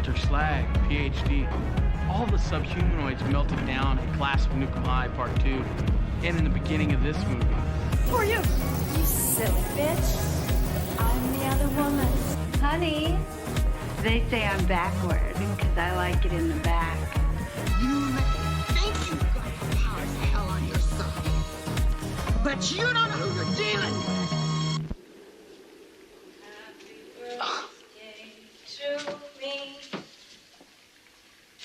Dr. Slag, PhD. All the subhumanoids melted down at Class of Nuclei Part 2. And in the beginning of this movie. Who are you? You silly bitch. I'm the other woman. Honey, they say I'm backward because I like it in the back. You think you've got the powers of hell on your side, but you don't know who you're dealing with.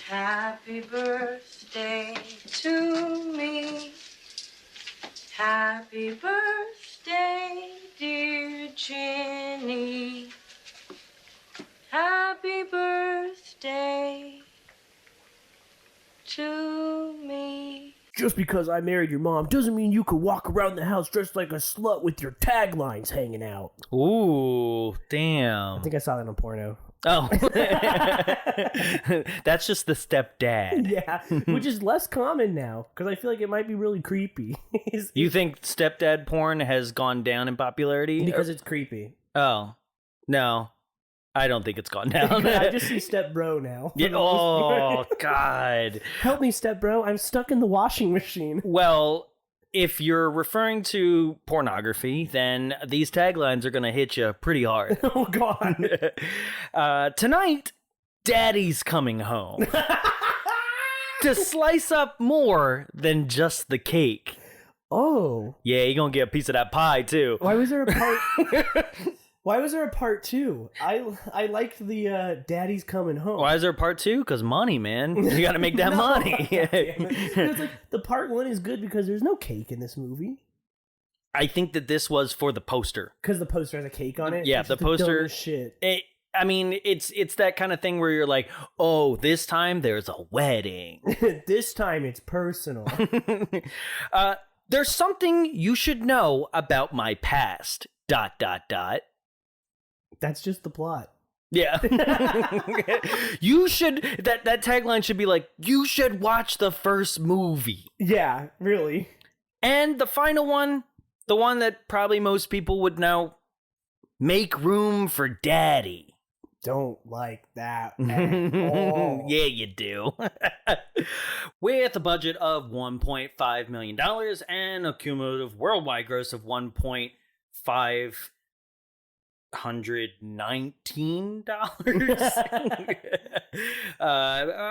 Happy birthday to me. Happy birthday, dear Ginny. Happy birthday to me. Just because I married your mom doesn't mean you could walk around the house dressed like a slut with your taglines hanging out. Ooh, damn. I think I saw that on porno. Oh. That's just the stepdad. Yeah, which is less common now, because I feel like it might be really creepy. You think stepdad porn has gone down in popularity? Because it's creepy. Oh, no. I don't think it's gone down. I just see step bro now. Yeah, oh, God. Help me, step bro. I'm stuck in the washing machine. Well, if you're referring to pornography, then these taglines are going to hit you pretty hard. Oh, God. Tonight, Daddy's coming home to slice up more than just the cake. Oh. Yeah, you're going to get a piece of that pie, too. Why was there a part... Why was there a part 2? I liked the Daddy's coming home. Why is there a part 2? Because money, man. You got to make that money. It's like, the part 1 is good because there's no cake in this movie. I think that this was for the poster. Because the poster has a cake on it? Yeah, it's the poster. The shit. I mean, it's that kind of thing where you're like, oh, this time there's a wedding. This time it's personal. There's something you should know about my past. ... That's just the plot. Yeah. You should, that tagline should be like, you should watch the first movie. Yeah, really. And the final one, the one that probably most people would know, make room for Daddy. Don't like that at all. Yeah, you do. With a budget of $1.5 million and a cumulative worldwide gross of $1.519.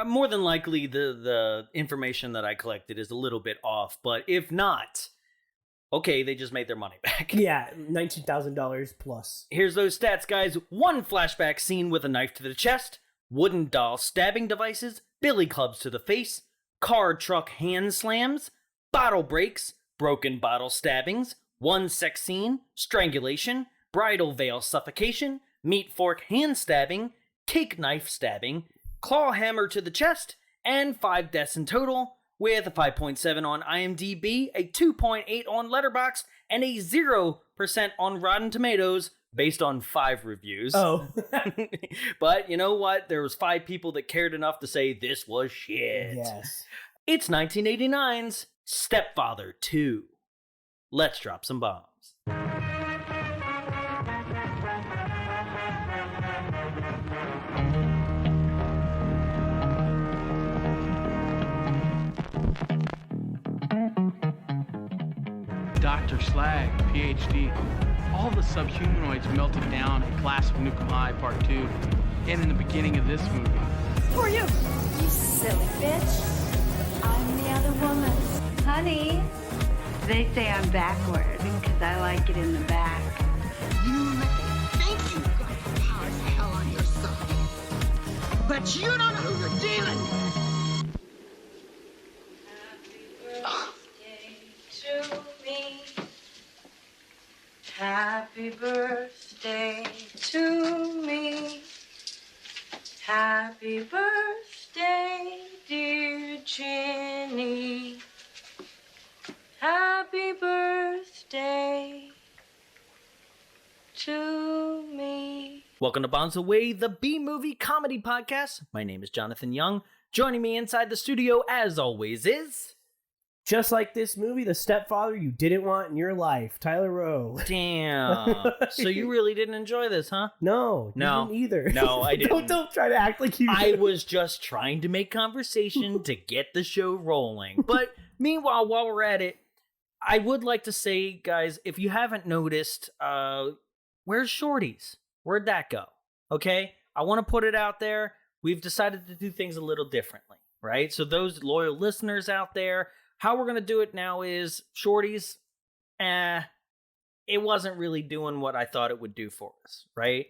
More than likely, the information that I collected is a little bit off, but if not, okay, they just made their money back. Yeah, $19,000 plus. Here's those stats, guys. 1 flashback scene with a knife to the chest, wooden doll stabbing devices, billy clubs to the face, car truck hand slams, bottle breaks, broken bottle stabbings, 1 sex scene, strangulation, bridal veil suffocation, meat fork hand stabbing, cake knife stabbing, claw hammer to the chest, and 5 deaths in total, with a 5.7 on IMDb, a 2.8 on Letterboxd, and a 0% on Rotten Tomatoes, based on 5 reviews. Oh. But you know what? There was 5 people that cared enough to say this was shit. Yes. It's 1989's Stepfather 2. Let's drop some bombs. Dr. Slag, PhD. All the subhumanoids melted down at Class of Nuclei Part 2. And in the beginning of this movie. Who are you? You silly bitch. I'm the other woman. Honey, they say I'm backward because I like it in the back. You think you've got the powers of hell on your side, but you don't know who you're dealing with. Happy birthday to me. Happy birthday, dear Ginny. Happy birthday to me. Welcome to Bombs Away, the B-movie comedy podcast. My name is Jonathan Young. Joining me inside the studio, as always, is... Just like this movie, The Stepfather You Didn't Want in Your Life, Tyler Rowe. Damn. So you really didn't enjoy this, huh? No, you didn't either. No, I didn't. Don't try to act like you I did. was just trying to make conversation to get the show rolling. But meanwhile, while we're at it, I would like to say, guys, if you haven't noticed, where's Shorty's? Where'd that go? Okay? I want to put it out there. We've decided to do things a little differently, right? So those loyal listeners out there, how we're going to do it now is Shorty's, it wasn't really doing what I thought it would do for us, right?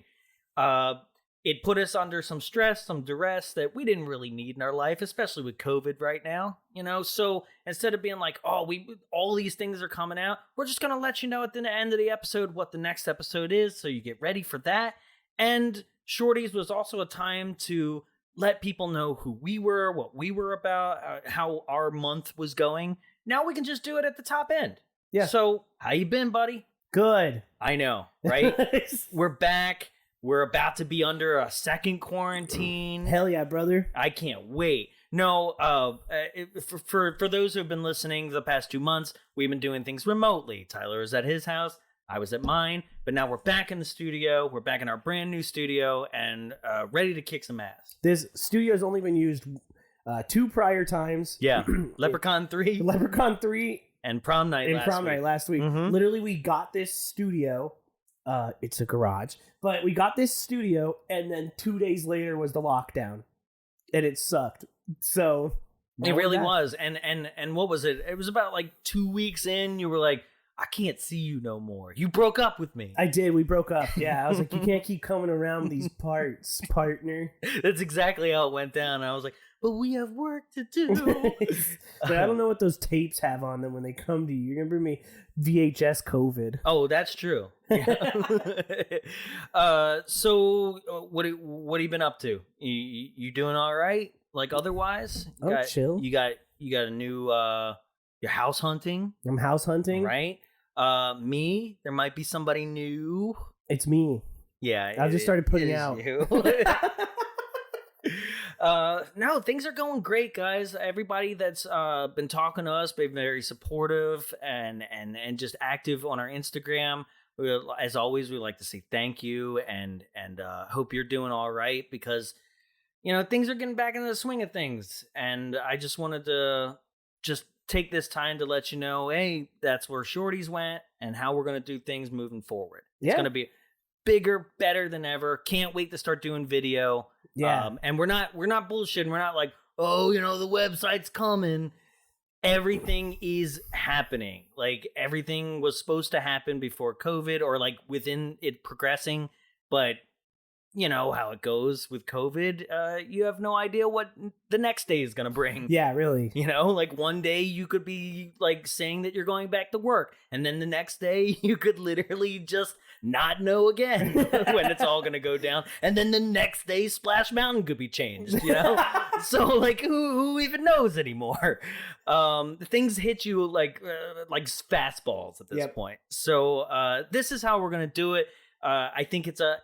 It put us under some stress, some duress that we didn't really need in our life, especially with COVID right now, you know? So instead of being like, oh, all these things are coming out, we're just going to let you know at the end of the episode what the next episode is, so you get ready for that. And Shorty's was also a time to let people know who we were, what we were about, how our month was going. Now we can just do it at the top end. Yeah. So, how you been, buddy? Good. I know, right? We're back. We're about to be under a second quarantine. Hell yeah, brother. I can't wait. No, for those who have been listening the past 2 months, we've been doing things remotely. Tyler is at his house. I was at mine, but now we're back in the studio. We're back in our brand new studio and ready to kick some ass. This studio has only been used 2 prior times. Yeah, Leprechaun 3. Leprechaun 3 and Prom Night last week. Mm-hmm. Literally, we got this studio. It's a garage, but we got this studio, and then 2 days later was the lockdown, and it sucked. So it really was. And what was it? It was about like 2 weeks in. You were like, I can't see you no more. You broke up with me. I did. We broke up. Yeah, I was like, you can't keep coming around these parts, partner. That's exactly how it went down. I was like, but we have work to do. But I don't know what those tapes have on them when they come to you. You're gonna bring me VHS COVID. Oh, that's true. Yeah. So what have you been up to? You doing all right? Like otherwise? Chill. You got a new you're house hunting. I'm house hunting, right? Me, there might be somebody new. It's me. Yeah, I just started putting out. You. No, things are going great, guys. Everybody that's been talking to us, been very supportive and just active on our Instagram. As always, we like to say thank you and hope you're doing all right, because you know things are getting back into the swing of things, and I just wanted to just take this time to let you know, hey, that's where Shorty's went and how we're going to do things moving forward. Yeah. It's going to be bigger, better than ever. Can't wait to start doing video. Yeah. And we're not bullshitting. We're not like, oh, you know, the website's coming. Everything is happening. Like everything was supposed to happen before COVID, or like within it progressing. But you know how it goes with COVID. You have no idea what the next day is going to bring. Yeah, really. You know, like one day you could be like saying that you're going back to work, and then the next day you could literally just not know again when it's all going to go down. And then the next day Splash Mountain could be changed, you know? So like who even knows anymore? Things hit you like fastballs at this point. So this is how we're going to do it. I think it's a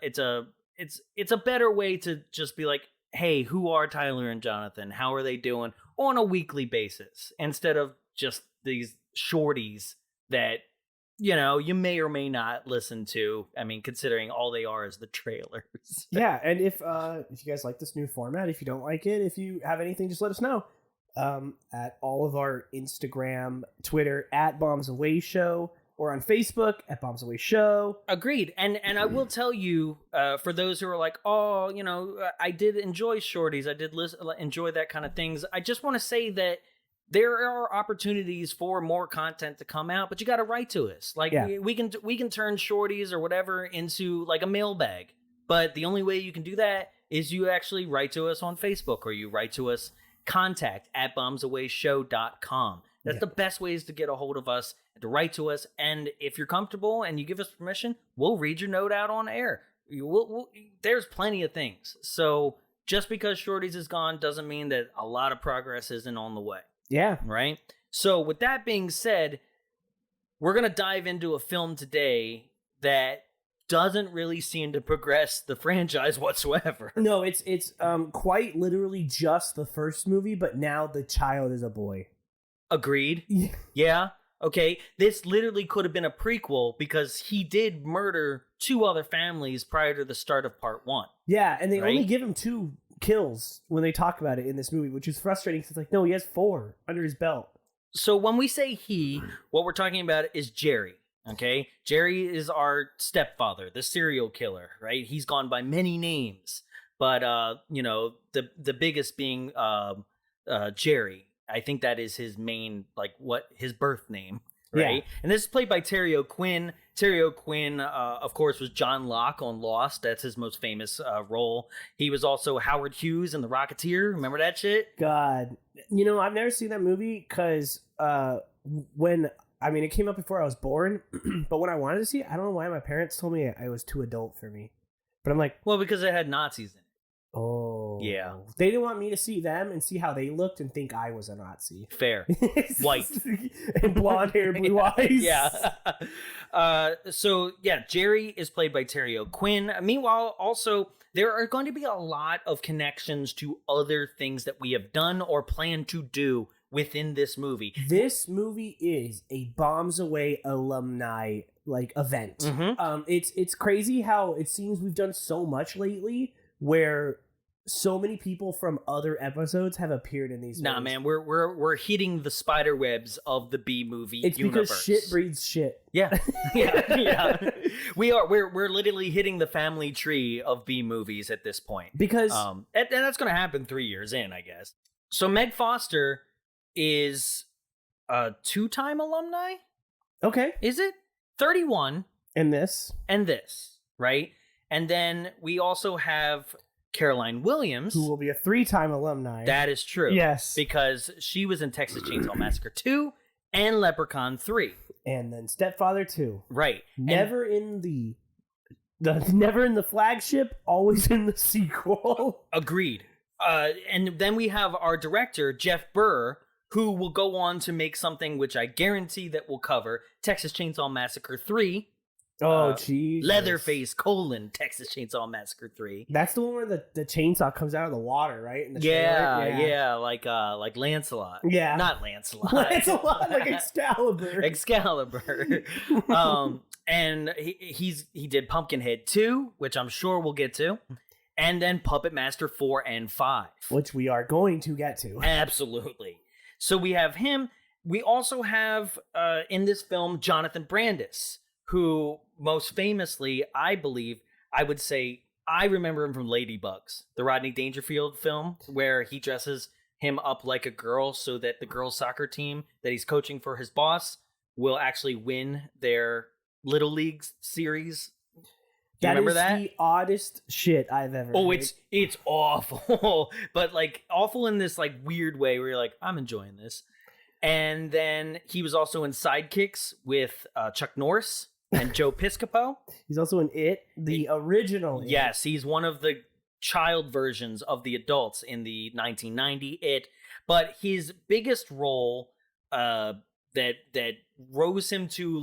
better way to just be like, hey, who are Tyler and Jonathan? How are they doing on a weekly basis, instead of just these shorties that, you know, you may or may not listen to. I mean, considering all they are is the trailers. Yeah, and if you guys like this new format, if you don't like it, if you have anything, just let us know. At all of our Instagram, Twitter, at Bombs Away Show, or on Facebook at Bombs Away Show. Agreed. And I will tell you, for those who are like, oh, you know, I did enjoy shorties, I did enjoy that kind of things. I just want to say that there are opportunities for more content to come out, but you got to write to us. Like we can turn shorties or whatever into like a mailbag. But the only way you can do that is you actually write to us on Facebook, or you write to us contact@bombsawayshow.com. That's the best ways to get a hold of us, to write to us. And if you're comfortable and you give us permission, we'll read your note out on air. There's plenty of things. So just because Shorties is gone doesn't mean that a lot of progress isn't on the way. Yeah. Right? So with that being said, we're going to dive into a film today that doesn't really seem to progress the franchise whatsoever. No, it's quite literally just the first movie, but now the child is a boy. Agreed. Yeah. Okay. This literally could have been a prequel because he did murder 2 other families prior to the start of part 1. Yeah, and they Right? only give him 2 kills when they talk about it in this movie, which is frustrating because it's like, no, he has 4 under his belt. So when we say he, what we're talking about is Jerry. Okay. Jerry is our stepfather, the serial killer, right? He's gone by many names, but, the biggest being Jerry. I think that is his main, his birth name, right? Yeah. And this is played by Terry O'Quinn. Terry O'Quinn, of course, was John Locke on Lost. That's his most famous role. He was also Howard Hughes in The Rocketeer. Remember that shit? God. I've never seen that movie because it came up before I was born, but when I wanted to see it, I don't know why my parents told me I was too adult for me. But I'm like... Well, because it had Nazis in it. Oh. Yeah. They didn't want me to see them and see how they looked and think I was a Nazi. Fair. White. And blonde hair, blue eyes. Yeah. Jerry is played by Terry O'Quinn. Meanwhile, also, there are going to be a lot of connections to other things that we have done or plan to do within this movie. This movie is a Bombs Away alumni event. Mm-hmm. It's crazy how it seems we've done so much lately where so many people from other episodes have appeared in these movies. Nah, man, we're hitting the spider webs of the B movie it's universe. Because shit breeds shit. Yeah. Yeah. We're literally hitting the family tree of B movies at this point. Because and that's going to happen 3 years in, I guess. So Meg Foster is a 2-time alumni? Okay. Is it? 31. And this, right? And then we also have Caroline Williams, who will be a 3-time alumni. That is true. Yes. Because she was in Texas Chainsaw Massacre 2 and Leprechaun 3. And then Stepfather 2. Right. Never in the flagship, always in the sequel. Agreed. And then we have our director, Jeff Burr, who will go on to make something which I guarantee that we'll cover, Texas Chainsaw Massacre 3. Oh, jeez. Leatherface, Texas Chainsaw Massacre 3. That's the one where the chainsaw comes out of the water, right? In the yeah, like Lancelot. Yeah. Not Lancelot. Lancelot, like Excalibur. Excalibur. And he did Pumpkinhead 2, which I'm sure we'll get to. And then Puppet Master 4 and 5. Which we are going to get to. Absolutely. So we have him. We also have, in this film, Jonathan Brandis, who most famously, I believe, I would say, I remember him from Ladybugs, the Rodney Dangerfield film, where he dresses him up like a girl so that the girls' soccer team that he's coaching for his boss will actually win their Little League series. Do you remember that? That is the oddest shit I've ever heard. It's awful. But awful in this weird way where you're like, I'm enjoying this. And then he was also in Sidekicks with Chuck Norris and Joe Piscopo. He's also in It, the original It. Yes, he's one of the child versions of the adults in the 1990 It. But his biggest role that rose him to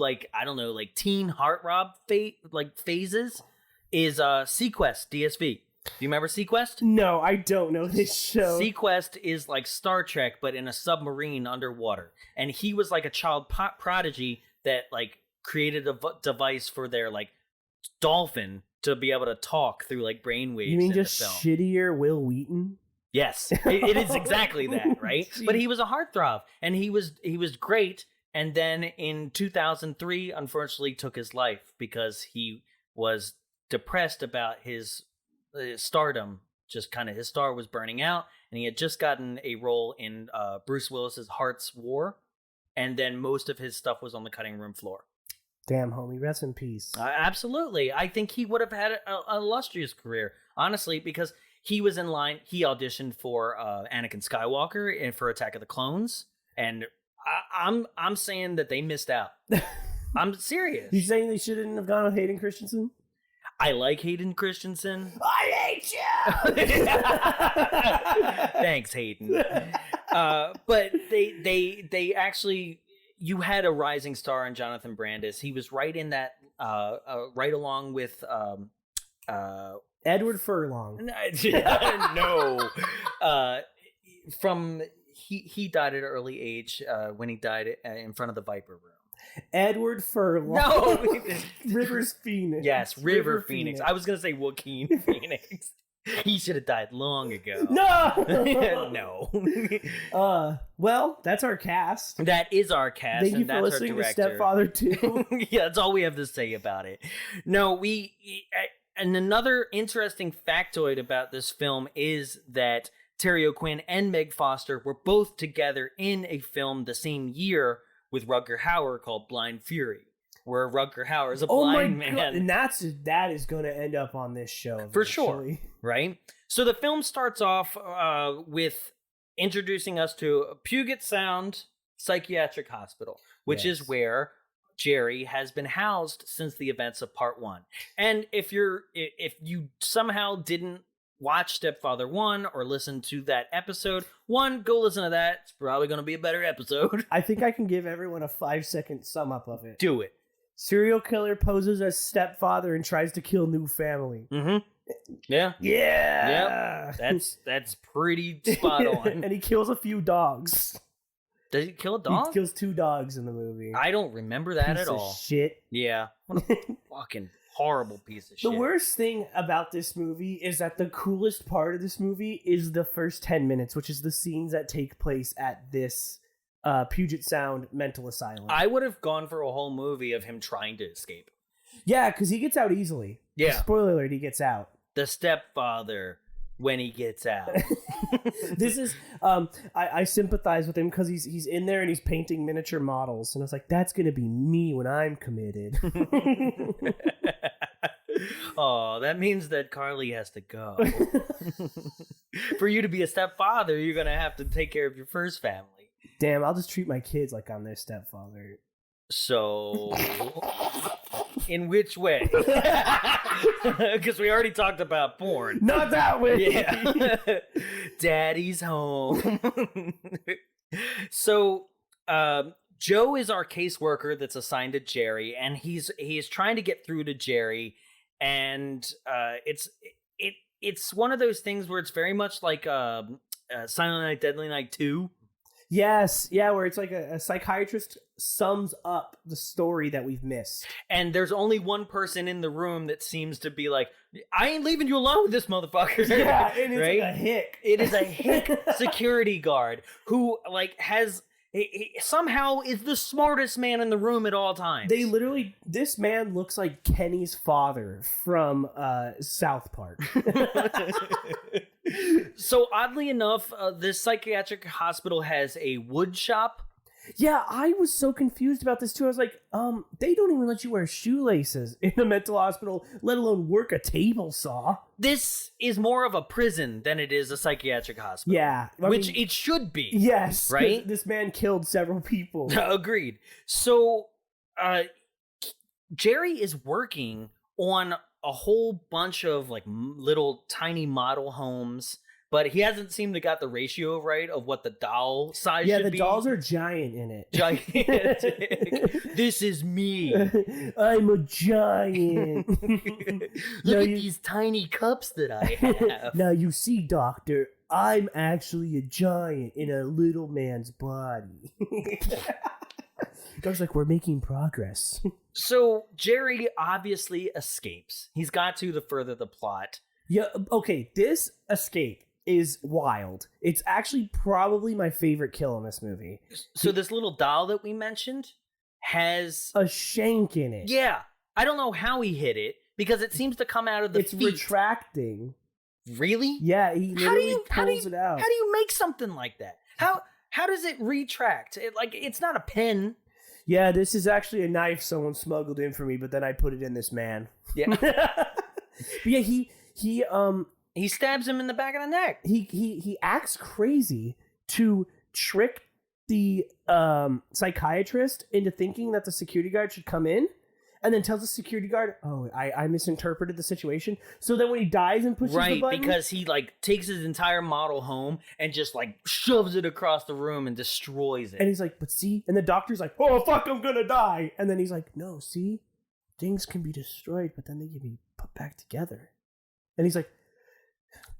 teen heartthrob phases is Sequest DSV. Do you remember Sequest? No, I don't know this show. Sequest is like Star Trek, but in a submarine underwater. And he was like a child prodigy that created a device for their dolphin to be able to talk through brainwaves. You mean in just the film. shittier Will Wheaton? Yes, it is exactly that, right? But he was a heartthrob, and he was great. And then in 2003, unfortunately, took his life because he was depressed about his stardom. Just kind of his star was burning out, and he had just gotten a role in Bruce Willis's Heart's War, and then most of his stuff was on the cutting room floor. Damn, homie, rest in peace. Absolutely, I think he would have had an illustrious career, honestly, because he was in line. He auditioned for Anakin Skywalker and for Attack of the Clones, and I'm saying that they missed out. I'm serious. You saying they shouldn't have gone with Hayden Christensen? I like Hayden Christensen. I hate you. Thanks, Hayden. But they actually, you had a rising star in Jonathan Brandis. He was right in that, right along with Edward Furlong. No. he died at an early age when he died in front of the Viper Room. Edward Furlong. No, Rivers Phoenix. Yes, River Phoenix. I was gonna say Joaquin Phoenix. He should have died long ago. No. No. Well, that's our cast. That is our cast. Thank you and for that's listening our to director. Stepfather 2. Yeah, that's all we have to say about it. No, and another interesting factoid about this film is that Terry O'Quinn and Meg Foster were both together in a film the same year with Rutger Hauer called Blind Fury, where Rutger Hauer is a blind man. God. And that is going to end up on this show. For sure, right? So the film starts off with introducing us to Puget Sound Psychiatric Hospital, which is where Jerry has been housed since the events of Part 1. And if you somehow didn't watch Stepfather 1 or listen to that episode, 1, go listen to that. It's probably going to be a better episode. I think I can give everyone a 5-second sum up of it. Do it. Serial killer poses as stepfather and tries to kill new family. Mm-hmm. Yeah. Yeah. Yep. That's pretty spot on. And he kills a few dogs. Does he kill a dog? He kills 2 dogs in the movie. I don't remember that Piece at of all. Shit. Yeah. What a fucking horrible piece of shit. The worst thing about this movie is that the coolest part of this movie is the first 10 minutes, which is the scenes that take place at this Puget Sound mental asylum. I would have gone for a whole movie of him trying to escape. Yeah, because he gets out easily. Yeah. Spoiler alert, he gets out. The stepfather when he gets out. This is I sympathize with him because he's in there and he's painting miniature models, and I was like, that's gonna be me when I'm committed. Oh, that means that Carly has to go. For you to be a stepfather, you're gonna have to take care of your first family. Damn, I'll just treat my kids like I'm their stepfather. So, in which way? Because we already talked about porn. Not that way. Yeah. Daddy's home. So, Joe is our caseworker that's assigned to Jerry, and he's trying to get through to Jerry, and it's one of those things where it's very much like Silent Night, Deadly Night 2. Yes, yeah, where it's like a psychiatrist sums up the story that we've missed. And there's only one person in the room that seems to be like, I ain't leaving you alone with this motherfucker. Yeah, and it's right? like a hick. It is a hick security guard who like has... He somehow is the smartest man in the room at all times. This man looks like Kenny's father from South Park. So oddly enough, this psychiatric hospital has a wood shop. Yeah, I was so confused about this too. I was like, they don't even let you wear shoelaces in a mental hospital, let alone work a table saw. This is more of a prison than it is a psychiatric hospital. Yeah. Which it should be. Yes. Right? This man killed several people. Agreed. So, Jerry is working on a whole bunch of like little tiny model homes, but he hasn't seemed to got the ratio right of what the doll size should be. Yeah, the dolls are giant in it. Gigantic. This is me. I'm a giant. Look at these tiny cups that I have. Now you see, Doctor, I'm actually a giant in a little man's body. Doc's like, we're making progress. So Jerry obviously escapes. He's got to further the plot. Yeah, okay, this escape is wild. It's actually probably my favorite kill in this movie. So this little doll that we mentioned has a shank in it. Yeah. I don't know how he hit it because it seems to come out of the feet. It's retracting. Really? Yeah, he literally pulls it out. How do you make something like that? How does it retract? It's not a pen. Yeah, this is actually a knife someone smuggled in for me, but then I put it in this man. Yeah. But yeah, he stabs him in the back of the neck. He acts crazy to trick the psychiatrist into thinking that the security guard should come in, and then tells the security guard, "Oh, I misinterpreted the situation." So then when he dies and pushes the button, because he like takes his entire model home and just like shoves it across the room and destroys it. And he's like, "But see," and the doctor's like, "Oh fuck, I'm gonna die," and then he's like, "No, see, things can be destroyed, but then they can be put back together," and he's like,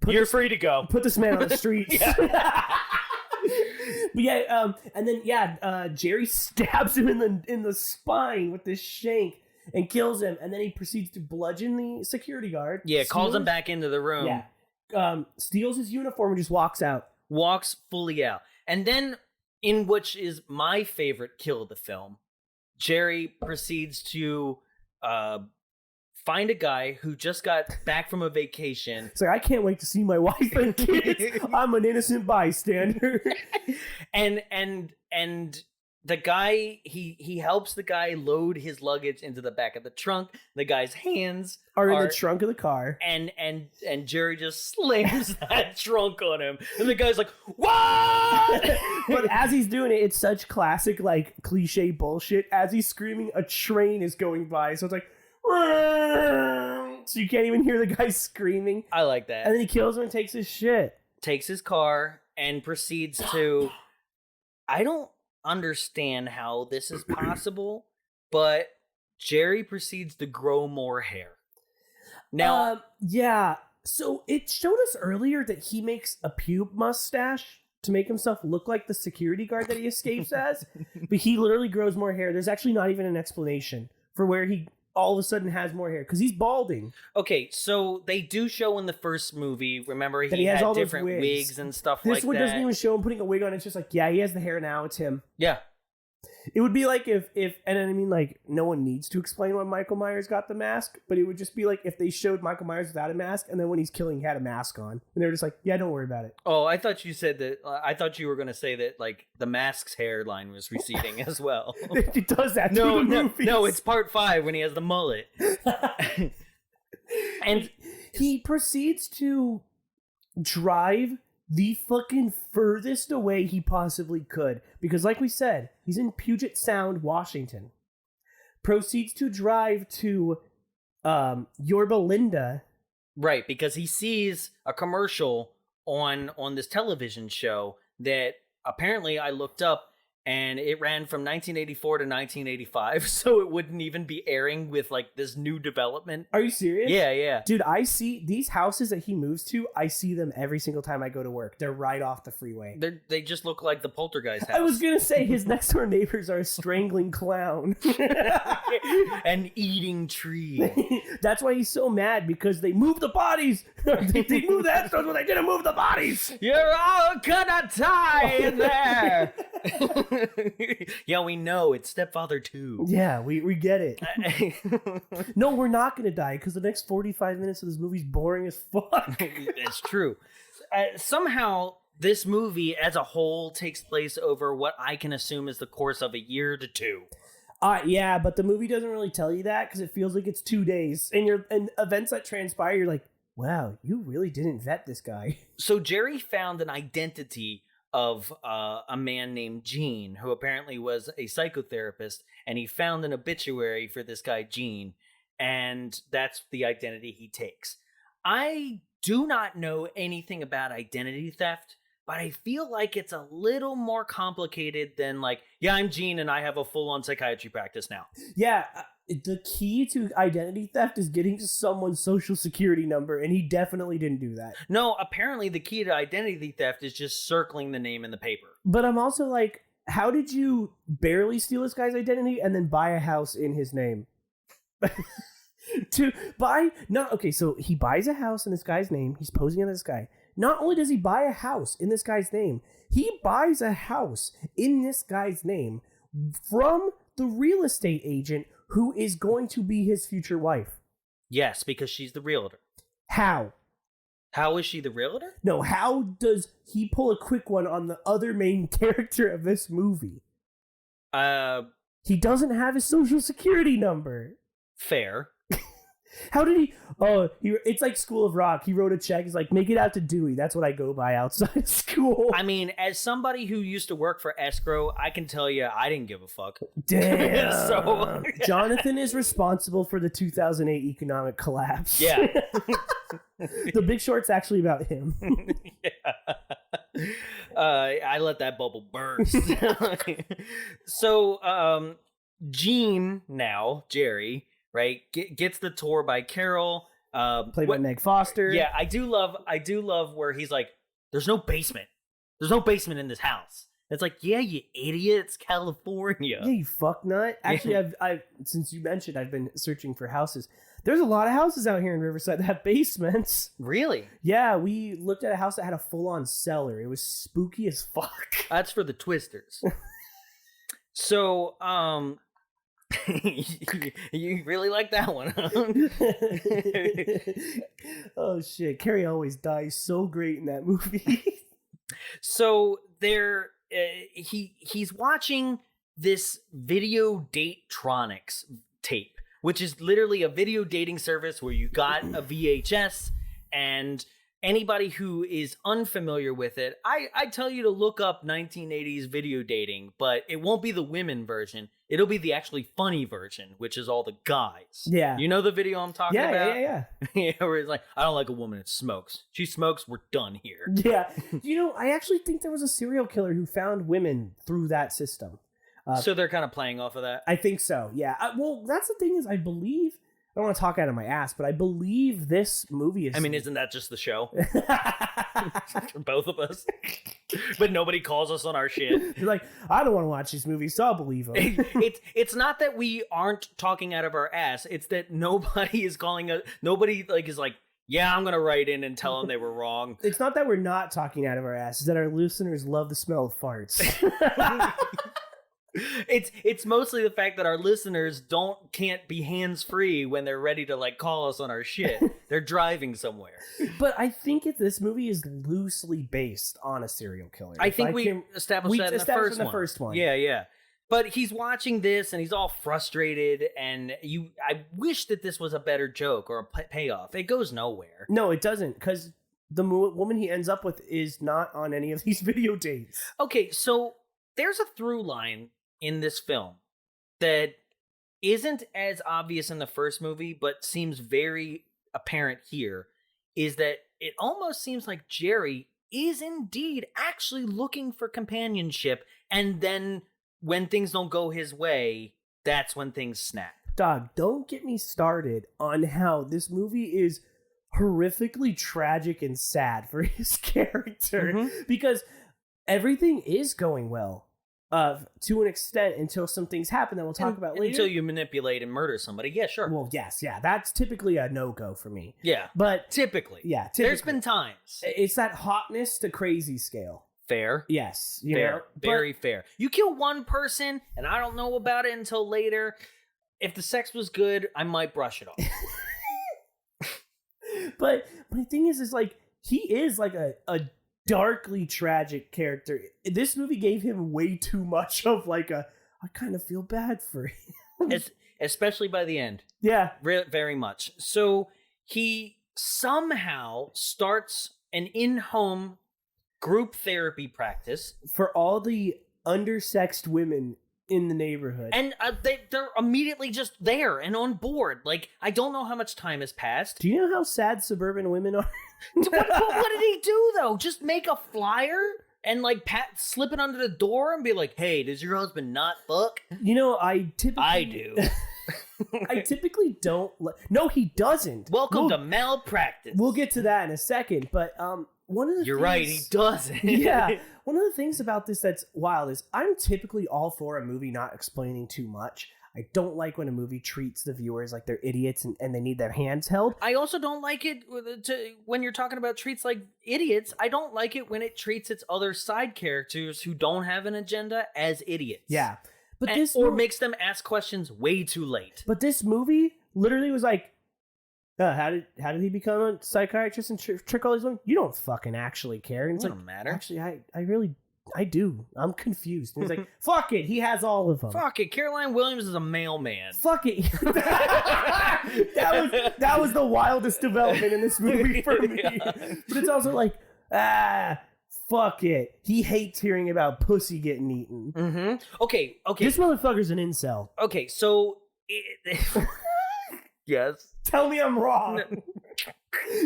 "You're free to go. Put this man on the streets." But yeah, and then Jerry stabs him in the spine with this shank and kills him, and then he proceeds to bludgeon the security guard. Yeah, calls him back into the room. Yeah, steals his uniform and just walks out. Walks fully out, and then in which is my favorite kill of the film, Jerry proceeds to find a guy who just got back from a vacation. It's like, I can't wait to see my wife and kids. I'm an innocent bystander. and the guy, he helps the guy load his luggage into the back of the trunk. The guy's hands are in the trunk of the car. And Jerry just slams that trunk on him. And the guy's like, what? But as he's doing it, it's such classic, like, cliche bullshit. As he's screaming, a train is going by. So it's like, so you can't even hear the guy screaming. I like that. And then he kills him and takes his shit. Takes his car and proceeds to... I don't understand how this is possible, but Jerry proceeds to grow more hair. Now... yeah. So it showed us earlier that he makes a pube mustache to make himself look like the security guard that he escapes as. But he literally grows more hair. There's actually not even an explanation for where he... all of a sudden has more hair because he's balding. Okay, so they do show in the first movie, remember, he has had all those different wigs and stuff this like that. This one doesn't even show him putting a wig on. It's just like, yeah, he has the hair now. It's him. Yeah. It would be like if and I mean, like, no one needs to explain why Michael Myers got the mask, but it would just be like if they showed Michael Myers without a mask, and then when he's killing, he had a mask on, and they were just like, yeah, don't worry about it. Oh, I thought you said that. I thought you were going to say that, like, the mask's hairline was receding as well. It does that. No, it's part 5 when he has the mullet. And he proceeds to drive the fucking furthest away he possibly could. Because like we said, he's in Puget Sound, Washington. Proceeds to drive to Yorba Linda. Right, because he sees a commercial on this television show that apparently I looked up, and it ran from 1984 to 1985, so it wouldn't even be airing with, like, this new development. Are you serious? Yeah. Dude, I see these houses that he moves to, I see them every single time I go to work. They're right off the freeway. They just look like the Poltergeist house. I was going to say his next door neighbors are a strangling clown. An eating tree. That's why he's so mad, because they moved the bodies. They moved the headstones, but they didn't move the bodies. You're all gonna die in there. Yeah, we know it's Stepfather 2. Yeah, we get it. No, we're not gonna die because the next 45 minutes of this movie's boring as fuck. That's true. Somehow this movie as a whole takes place over what I can assume is the course of a year to 2. Yeah, but the movie doesn't really tell you that because it feels like it's 2 days, and events that transpire, you're like, wow, you really didn't vet this guy. So Jerry found an identity of a man named Gene, who apparently was a psychotherapist, and he found an obituary for this guy Gene, and that's the identity he takes. I do not know anything about identity theft, but I feel like it's a little more complicated than, like, yeah, I'm Gene and I have a full-on psychiatry practice now. Yeah, the key to identity theft is getting to someone's social security number, and he definitely didn't do that. No, apparently the key to identity theft is just circling the name in the paper. But I'm also like, how did you barely steal this guy's identity and then buy a house in his name? So he buys a house in this guy's name. He's posing as this guy. Not only does he buy a house in this guy's name, he buys a house in this guy's name from the real estate agent who is going to be his future wife. Yes, because she's the realtor. How? How is she the realtor? No, how does he pull a quick one on the other main character of this movie? He doesn't have his social security number. Fair. How did he? It's like School of Rock. He wrote a check. He's like, make it out to Dewey. That's what I go by outside of school. I mean, as somebody who used to work for escrow, I can tell you I didn't give a fuck. Damn. So Jonathan is responsible for the 2008 economic collapse. Yeah. The Big Short's actually about him. Yeah. I let that bubble burst. So, Gene now, Jerry, right, gets the tour by Carol, played by Meg Foster. Yeah, I do love where he's like, there's no basement in this house, It's like, yeah, you idiot, it's California. Yeah, you fucknut. Actually, I've since you mentioned, I've been searching for houses. There's a lot of houses out here in Riverside that have basements. Really? Yeah, we looked at a house that had a full-on cellar. It was spooky as fuck. That's for the twisters. So, you really like that one, huh? Oh shit, Carrie always dies so great in that movie. So he's watching this video datetronics tape, which is literally a video dating service where you got a VHS, and anybody who is unfamiliar with it, I tell you to look up 1980s video dating, but it won't be the women version. It'll be the actually funny version, which is all the guys. Yeah. You know the video I'm talking about? Yeah. Yeah, where it's like, I don't like a woman that smokes. She smokes, we're done here. Yeah. You know, I actually think there was a serial killer who found women through that system. So they're kind of playing off of that? I think so, yeah. Well, that's the thing is, I believe, I don't want to talk out of my ass, but I believe this movie is... I mean, isn't that just the show? For both of us? But nobody calls us on our shit. You're like, I don't want to watch these movies, so I'll believe them. It's not that we aren't talking out of our ass. It's that nobody is calling us... Nobody is like, yeah, I'm going to write in and tell them they were wrong. It's not that we're not talking out of our ass. It's that our listeners love the smell of farts. It's mostly the fact that our listeners can't be hands-free when they're ready to like call us on our shit. They're driving somewhere. But I think this movie is loosely based on a serial killer. I think we established that in the first one. Yeah. But he's watching this and he's all frustrated, and I wish that this was a better joke or a payoff. It goes nowhere. No, it doesn't, because the woman he ends up with is not on any of these video dates. Okay, so there's a through line in this film that isn't as obvious in the first movie, but seems very apparent here, is that it almost seems like Jerry is indeed actually looking for companionship, and then when things don't go his way, that's when things snap. Dog, don't get me started on how this movie is horrifically tragic and sad for his character, because everything is going well. To an extent, until some things happen that we'll talk about later. Until you manipulate and murder somebody. Yeah, sure. Well, yes, yeah. That's typically a no-go for me. Yeah. But typically. Yeah, typically. There's been times. It's that hotness to crazy scale. Fair. Yes. Fair. Very fair. You kill one person, and I don't know about it until later. If the sex was good, I might brush it off. But the thing is like, he is like a darkly tragic character. This movie gave him way too much of like I kind of feel bad for him. Especially by the end. Yeah. Very much. So he somehow starts an in-home group therapy practice. For all the undersexed women in the neighborhood. And they're immediately just there and on board. Like, I don't know how much time has passed. Do you know how sad suburban women are? what did he do, though? Just make a flyer and, like, slip it under the door and be like, hey, does your husband not fuck? You know, I do. I typically don't... No, he doesn't. Welcome to malpractice. We'll get to that in a second, but one of the You're right, he doesn't. Yeah. One of the things about this that's wild is I'm typically all for a movie not explaining too much. I don't like when a movie treats the viewers like they're idiots and they need their hands held. I also don't like it when you're talking about treats like idiots. I don't like it when it treats its other side characters who don't have an agenda as idiots. Yeah. But makes them ask questions way too late. But this movie literally was like, how did he become a psychiatrist and trick all these women? You don't fucking actually care. And it's doesn't matter. Actually, I do. I'm confused. And he's like, fuck it. He has all of them. Fuck it. Caroline Williams is a mailman. Fuck it. that was the wildest development in this movie for me. Yeah. But it's also like, fuck it. He hates hearing about pussy getting eaten. Mm-hmm. Okay. This motherfucker's an incel. Okay, so... Yes. Tell me I'm wrong.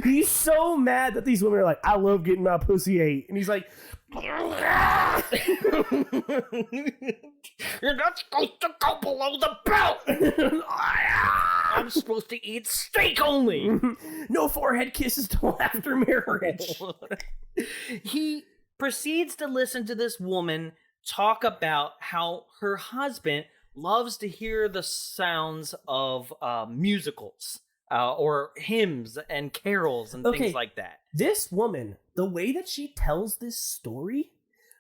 He's so mad that these women are like, I love getting my pussy ate. And he's like... You're not supposed to go below the belt! I'm supposed to eat steak only! No forehead kisses till after marriage. He proceeds to listen to this woman talk about how her husband loves to hear the sounds of musicals or hymns and carols and things like that. This woman, the way that she tells this story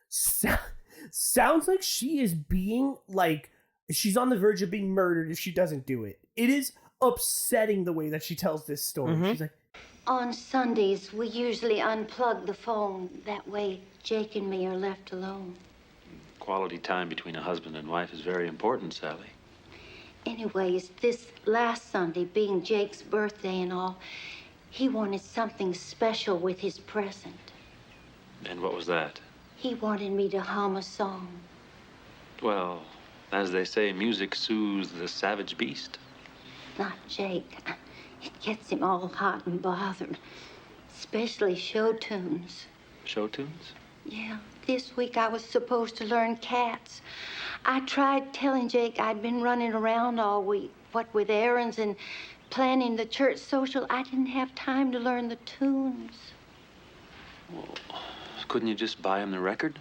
sounds like she is being like, she's on the verge of being murdered if she doesn't do it. It is upsetting the way that she tells this story. She's like, on Sundays, we usually unplug the phone. That way, Jake and me are left alone. Quality time between a husband and wife is very important, Sally. Anyways, this last Sunday, being Jake's birthday and all, he wanted something special with his present. And what was that? He wanted me to hum a song. Well, as they say, music soothes the savage beast. Not Jake. It gets him all hot and bothered. Especially show tunes. Show tunes? Yeah, this week I was supposed to learn cats. I tried telling Jake I'd been running around all week, what with errands and planning the church social. I didn't have time to learn the tunes. Well, couldn't you just buy him the record?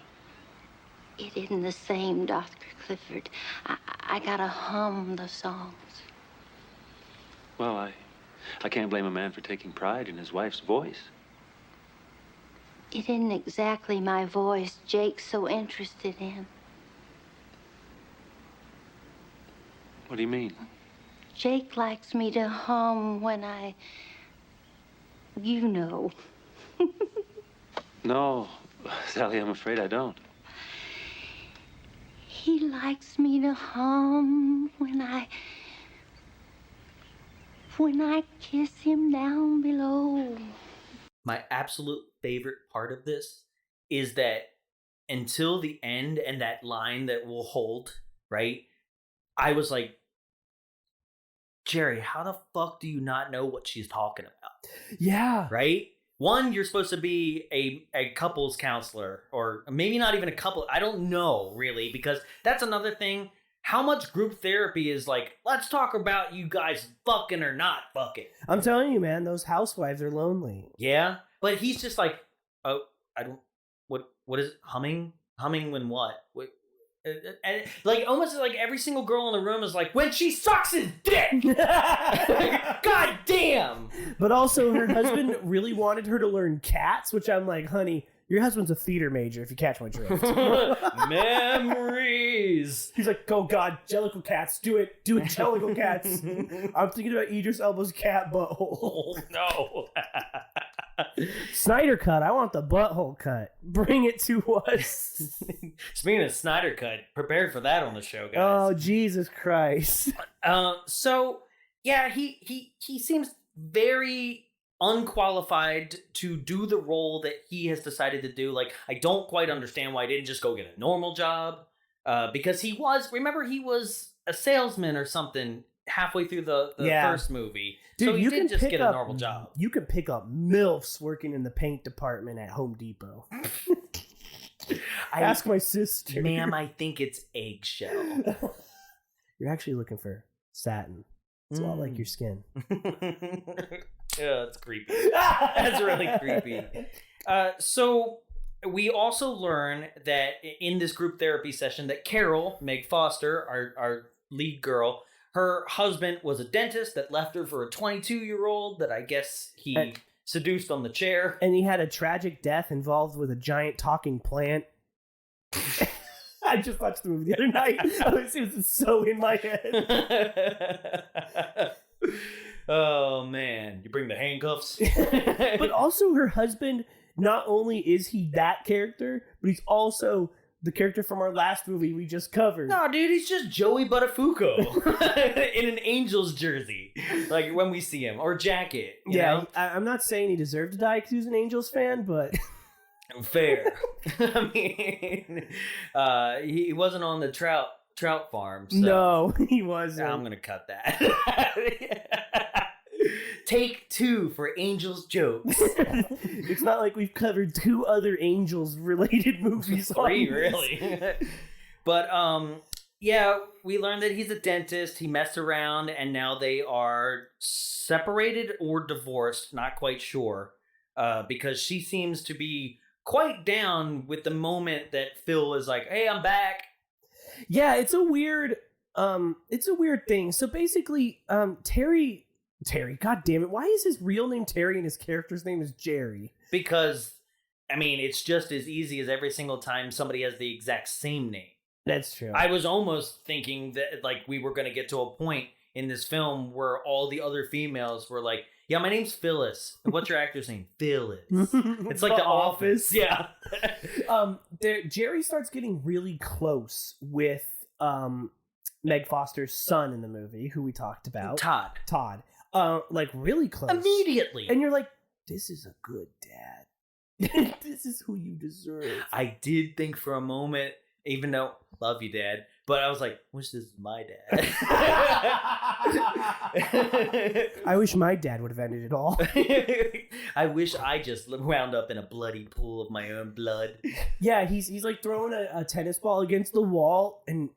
It isn't the same, Dr. Clifford. I gotta hum the songs. Well, I can't blame a man for taking pride in his wife's voice. It isn't exactly my voice Jake's so interested in. What do you mean? Jake likes me to hum when you know. No, Sally, I'm afraid I don't. He likes me to hum when I kiss him down below. My absolute favorite part of this is that until the end and that line that will hold, right? I was like, Jerry, how the fuck do you not know what she's talking about? yeah. Right? One, you're supposed to be a couples counselor, or maybe not even a couple. I don't know, really, because that's another thing. How much group therapy is like, let's talk about you guys fucking or not fucking. I'm telling you, man, those housewives are lonely. Yeah, but he's just like, oh, I don't, what is it? Humming when what? And like almost like every single girl in the room is like, when she sucks his dick. God damn. But also her husband really wanted her to learn cats, which I'm like, honey, your husband's a theater major, if you catch my drift. Memories. He's like, oh God, Jellicle cats, do it, Jellicle cats. I'm thinking about Idris Elba's cat butthole. Oh no. Snyder cut, I want the butthole cut. Bring it to us. Speaking of Snyder cut, prepared for that on the show, guys. Oh, Jesus Christ. So yeah, he seems very unqualified to do the role that he has decided to do. Like, I don't quite understand why he didn't just go get a normal job. Because he was a salesman or something halfway through the first movie. Dude, so he you did can just pick get a up, normal job. You can pick up MILFs working in the paint department at Home Depot. Ask my sister. Ma'am, I think it's eggshell. You're actually looking for satin. It's a lot like your skin. Yeah, that's creepy. That's really creepy. So we also learn that in this group therapy session that Carol, Meg Foster, our lead girl, her husband was a dentist that left her for a 22-year-old that I guess he seduced on the chair. And he had a tragic death involved with a giant talking plant. I just watched the movie the other night. It was so in my head. Oh, man. You bring the handcuffs? But also her husband, not only is he that character, but he's also the character from our last movie we just covered. No, dude, he's just Joey Buttafuoco in an Angels jersey, like when we see him, or jacket. You know? I'm not saying he deserved to die because he was an Angels fan, but fair. I mean, he wasn't on the trout farm. So no, he wasn't. I'm gonna cut that. Take 2 for Angels jokes. It's not like we've covered 2 other Angels related movies. 3, really. But yeah, we learned that he's a dentist. He messed around, and now they are separated or divorced. Not quite sure, because she seems to be quite down with the moment that Phil is like, "Hey, I'm back." Yeah, it's a weird thing. So basically, Terry, god damn it, why is his real name Terry and his character's name is Jerry? Because, I mean, it's just as easy as every single time somebody has the exact same name. That's true. I was almost thinking that, like, we were going to get to a point in this film where all the other females were like, yeah, my name's Phyllis. And what's your actor's name? Phyllis. It's like The Office. Yeah. Jerry starts getting really close with Meg Foster's son in the movie, who we talked about. Todd. Like, really close. Immediately. And you're like, this is a good dad. This is who you deserve. I did think for a moment, even though, love you, Dad, but I was like, wish this was my dad. I wish my dad would have ended it all. I wish I just wound up in a bloody pool of my own blood. Yeah, he's like throwing a tennis ball against the wall, and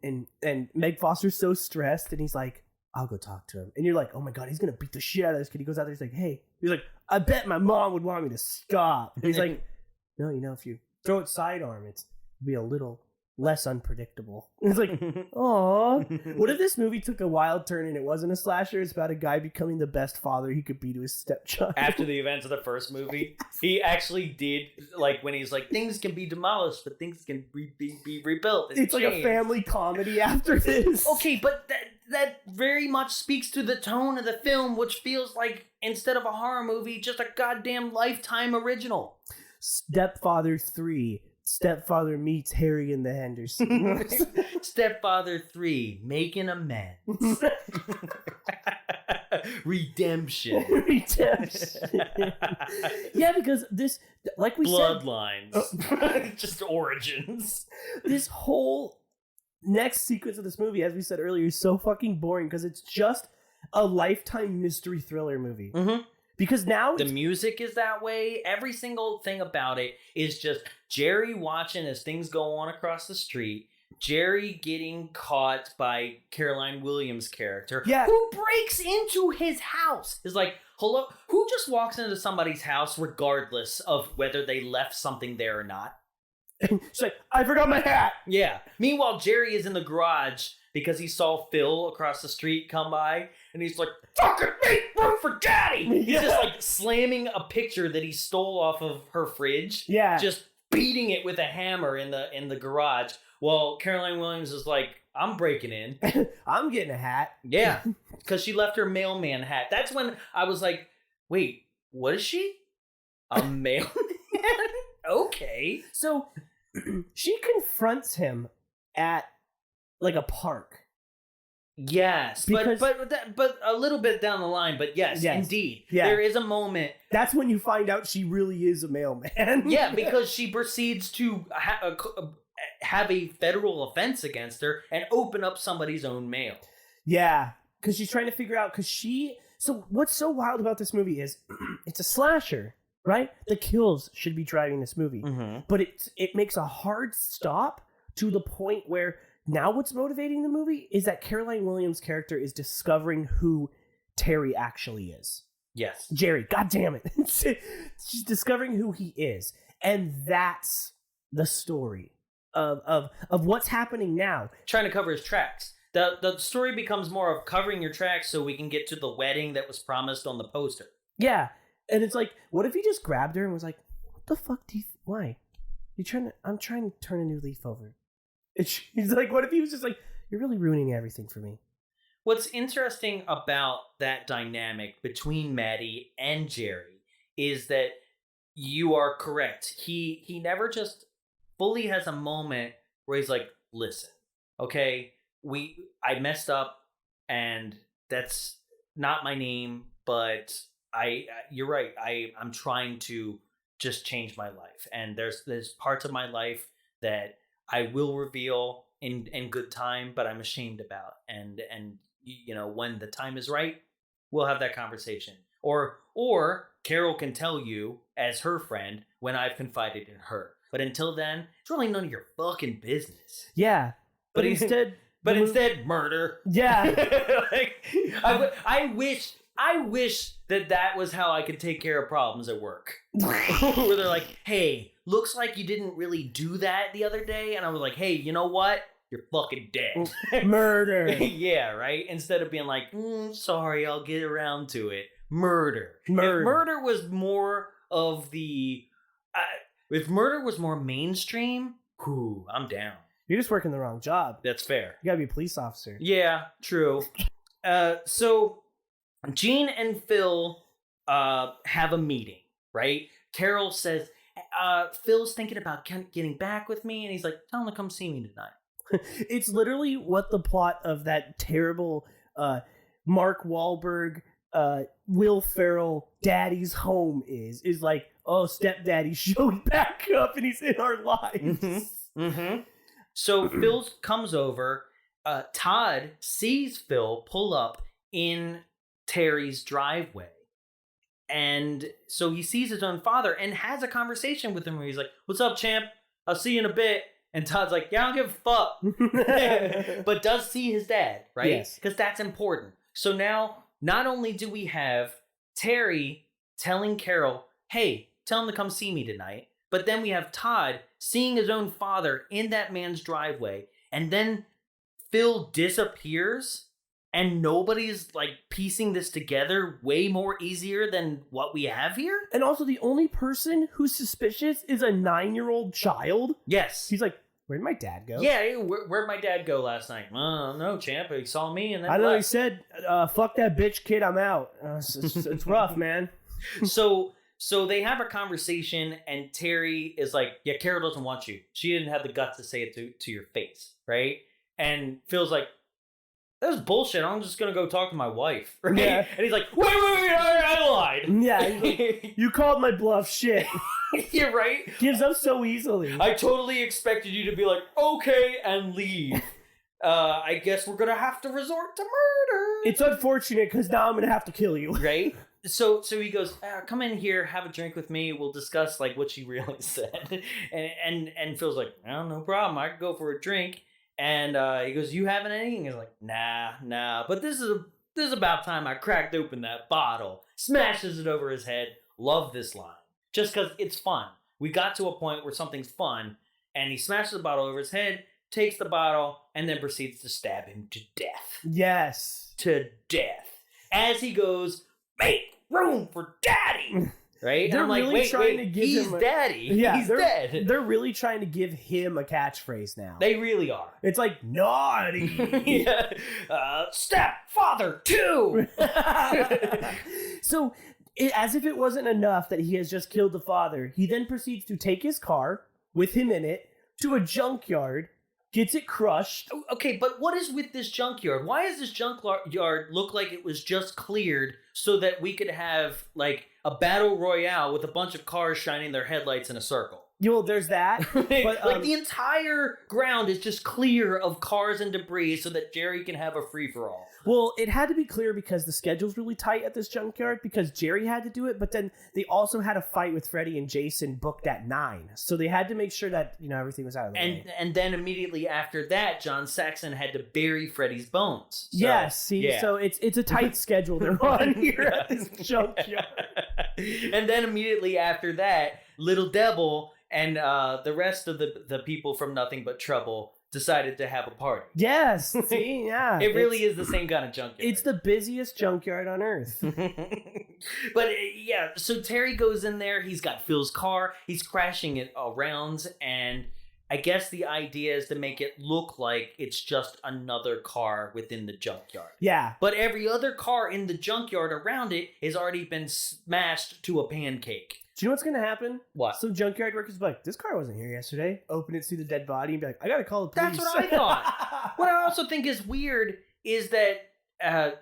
Meg Foster's so stressed, and he's like, I'll go talk to him. And you're like, oh my god, he's gonna beat the shit out of this kid. He goes out there, he's like, hey. He's like, I bet my mom would want me to stop. And he's like, no, you know, if you throw it sidearm, it'll be a little less unpredictable. It's like, aw. What if this movie took a wild turn and it wasn't a slasher? It's about a guy becoming the best father he could be to his stepchild. After the events of the first movie, he actually did, like, when he's like, things can be demolished, but things can be rebuilt. It's like a family comedy after this. Okay, but that very much speaks to the tone of the film, which feels like, instead of a horror movie, just a goddamn Lifetime original. Stepfather 3. Stepfather meets Harry and the Hendersons. Stepfather 3, making amends. Redemption. Yeah, because this, like we Bloodlines. Just origins. This whole next sequence of this movie, as we said earlier, is so fucking boring because it's just a Lifetime mystery thriller movie. Mm-hmm. Because now the music is that way. Every single thing about it is just Jerry watching as things go on across the street. Jerry getting caught by Caroline Williams' character, who breaks into his house. Is like, hello, who just walks into somebody's house regardless of whether they left something there or not? She's like, I forgot my hat. Yeah. Meanwhile, Jerry is in the garage because he saw Phil across the street come by, and he's like, fucking make room for daddy! He's just like slamming a picture that he stole off of her fridge. Yeah. Just beating it with a hammer in the garage, while Caroline Williams is like, I'm breaking in. I'm getting a hat. Yeah. Because she left her mailman hat. That's when I was like, wait, what is she? A mailman? Okay. So she confronts him at like a park. Yes, because, but a little bit down the line, but yes. Indeed. Yeah. There is a moment. That's when you find out she really is a mailman. Yeah, because she proceeds to have a federal offense against her and open up somebody's own mail. Yeah, because she's trying to figure out, so what's so wild about this movie is it's a slasher, right? The kills should be driving this movie, but it makes a hard stop to the point where now what's motivating the movie is that Caroline Williams' character is discovering who Terry actually is. Yes. Jerry, god damn it. She's discovering who he is. And that's the story of what's happening now. Trying to cover his tracks. The story becomes more of covering your tracks so we can get to the wedding that was promised on the poster. Yeah. And it's like, what if he just grabbed her and was like, what the fuck why? I'm trying to turn a new leaf over. He's like, what if he was just like, you're really ruining everything for me. What's interesting about that dynamic between Matty and Jerry is that you are correct. He never just fully has a moment where he's like, listen, okay, I messed up and that's not my name, but you're right. I'm trying to just change my life. And there's parts of my life that I will reveal in good time, but I'm ashamed about. And you know, when the time is right, we'll have that conversation. Or Carol can tell you as her friend when I've confided in her. But until then, it's really none of your fucking business. Yeah. But instead murder. Yeah. Like, I wish that was how I could take care of problems at work. Where they're like, hey, looks like you didn't really do that the other day. And I was like, hey, you know what? You're fucking dead. Murder. Yeah, right? Instead of being like, sorry, I'll get around to it. Murder. If murder was more of the... if murder was more mainstream, I'm down. You're just working the wrong job. That's fair. You gotta be a police officer. Yeah, true. So Gene and Phil have a meeting, right? Carol says, Phil's thinking about getting back with me, and he's like, tell him to come see me tonight. It's literally what the plot of that terrible Mark Wahlberg, Will Ferrell, Daddy's Home is like, oh, stepdaddy showed back up and he's in our lives. So Phil comes over. Todd sees Phil pull up in Terry's driveway. And so he sees his own father and has a conversation with him where he's like, what's up, champ? I'll see you in a bit. And Todd's like, yeah, I don't give a fuck. But does see his dad, right? Yes. Because that's important. So now, not only do we have Terry telling Carol, hey, tell him to come see me tonight. But then we have Todd seeing his own father in that man's driveway. And then Phil disappears. And nobody's like piecing this together way more easier than what we have here. And also the only person who's suspicious is a 9-year-old child. Yes. He's like, where'd my dad go? Yeah, where'd my dad go last night? No, champ. He saw me and then I know left. he said, fuck that bitch kid, I'm out. It's rough, man. So they have a conversation and Terry is like, yeah, Carol doesn't want you. She didn't have the guts to say it to your face, right? And Phil's like, that was bullshit. I'm just going to go talk to my wife. Right? Yeah. And he's like, wait, I lied. Yeah, he's like, you called my bluff, shit. You're right. Gives up so easily. I totally expected you to be like, okay, and leave. I guess we're going to have to resort to murder. It's unfortunate because now I'm going to have to kill you. Right? So he goes, come in here, have a drink with me. We'll discuss like what she really said. And Phil's like, oh, no problem. I could go for a drink. And he goes, you having any? And he's like, nah. But this is about time I cracked open that bottle. Smashes it over his head. Love this line. Just because it's fun. We got to a point where something's fun. And he smashes the bottle over his head, takes the bottle, and then proceeds to stab him to death. Yes. To death. As he goes, make room for daddy. Right? They're and I'm like, really trying to give he's him daddy. Yeah, he's dead. They're really trying to give him a catchphrase now. They really are. It's like, naughty. Yeah. Stepfather 2. So, as if it wasn't enough that he has just killed the father, he then proceeds to take his car, with him in it, to a junkyard, gets it crushed. Okay, but what is with this junkyard? Why does this junkyard look like it was just cleared so that we could have, like, a battle royale with a bunch of cars shining their headlights in a circle? Well, there's that. But, like, the entire ground is just clear of cars and debris so that Jerry can have a free-for-all. Well, it had to be clear because the schedule's really tight at this junkyard because Jerry had to do it, but then they also had a fight with Freddy and Jason booked at 9. So they had to make sure that, everything was out of the way. And then immediately after that, John Saxon had to bury Freddy's bones. So, yes, see, yeah. So it's a tight schedule they're on here at this junkyard. And then immediately after that, Little Devil and the rest of the people from Nothing But Trouble decided to have a party. Yes, see, yeah. It really is the same kind of junkyard. It's the busiest junkyard on Earth. But yeah, so Terry goes in there. He's got Phil's car. He's crashing it around, and I guess the idea is to make it look like it's just another car within the junkyard. Yeah. But every other car in the junkyard around it has already been smashed to a pancake. Do you know what's going to happen? What? Some junkyard workers be like, this car wasn't here yesterday. Open it, see the dead body, and be like, I got to call the police. That's what I thought. What I also think is weird is that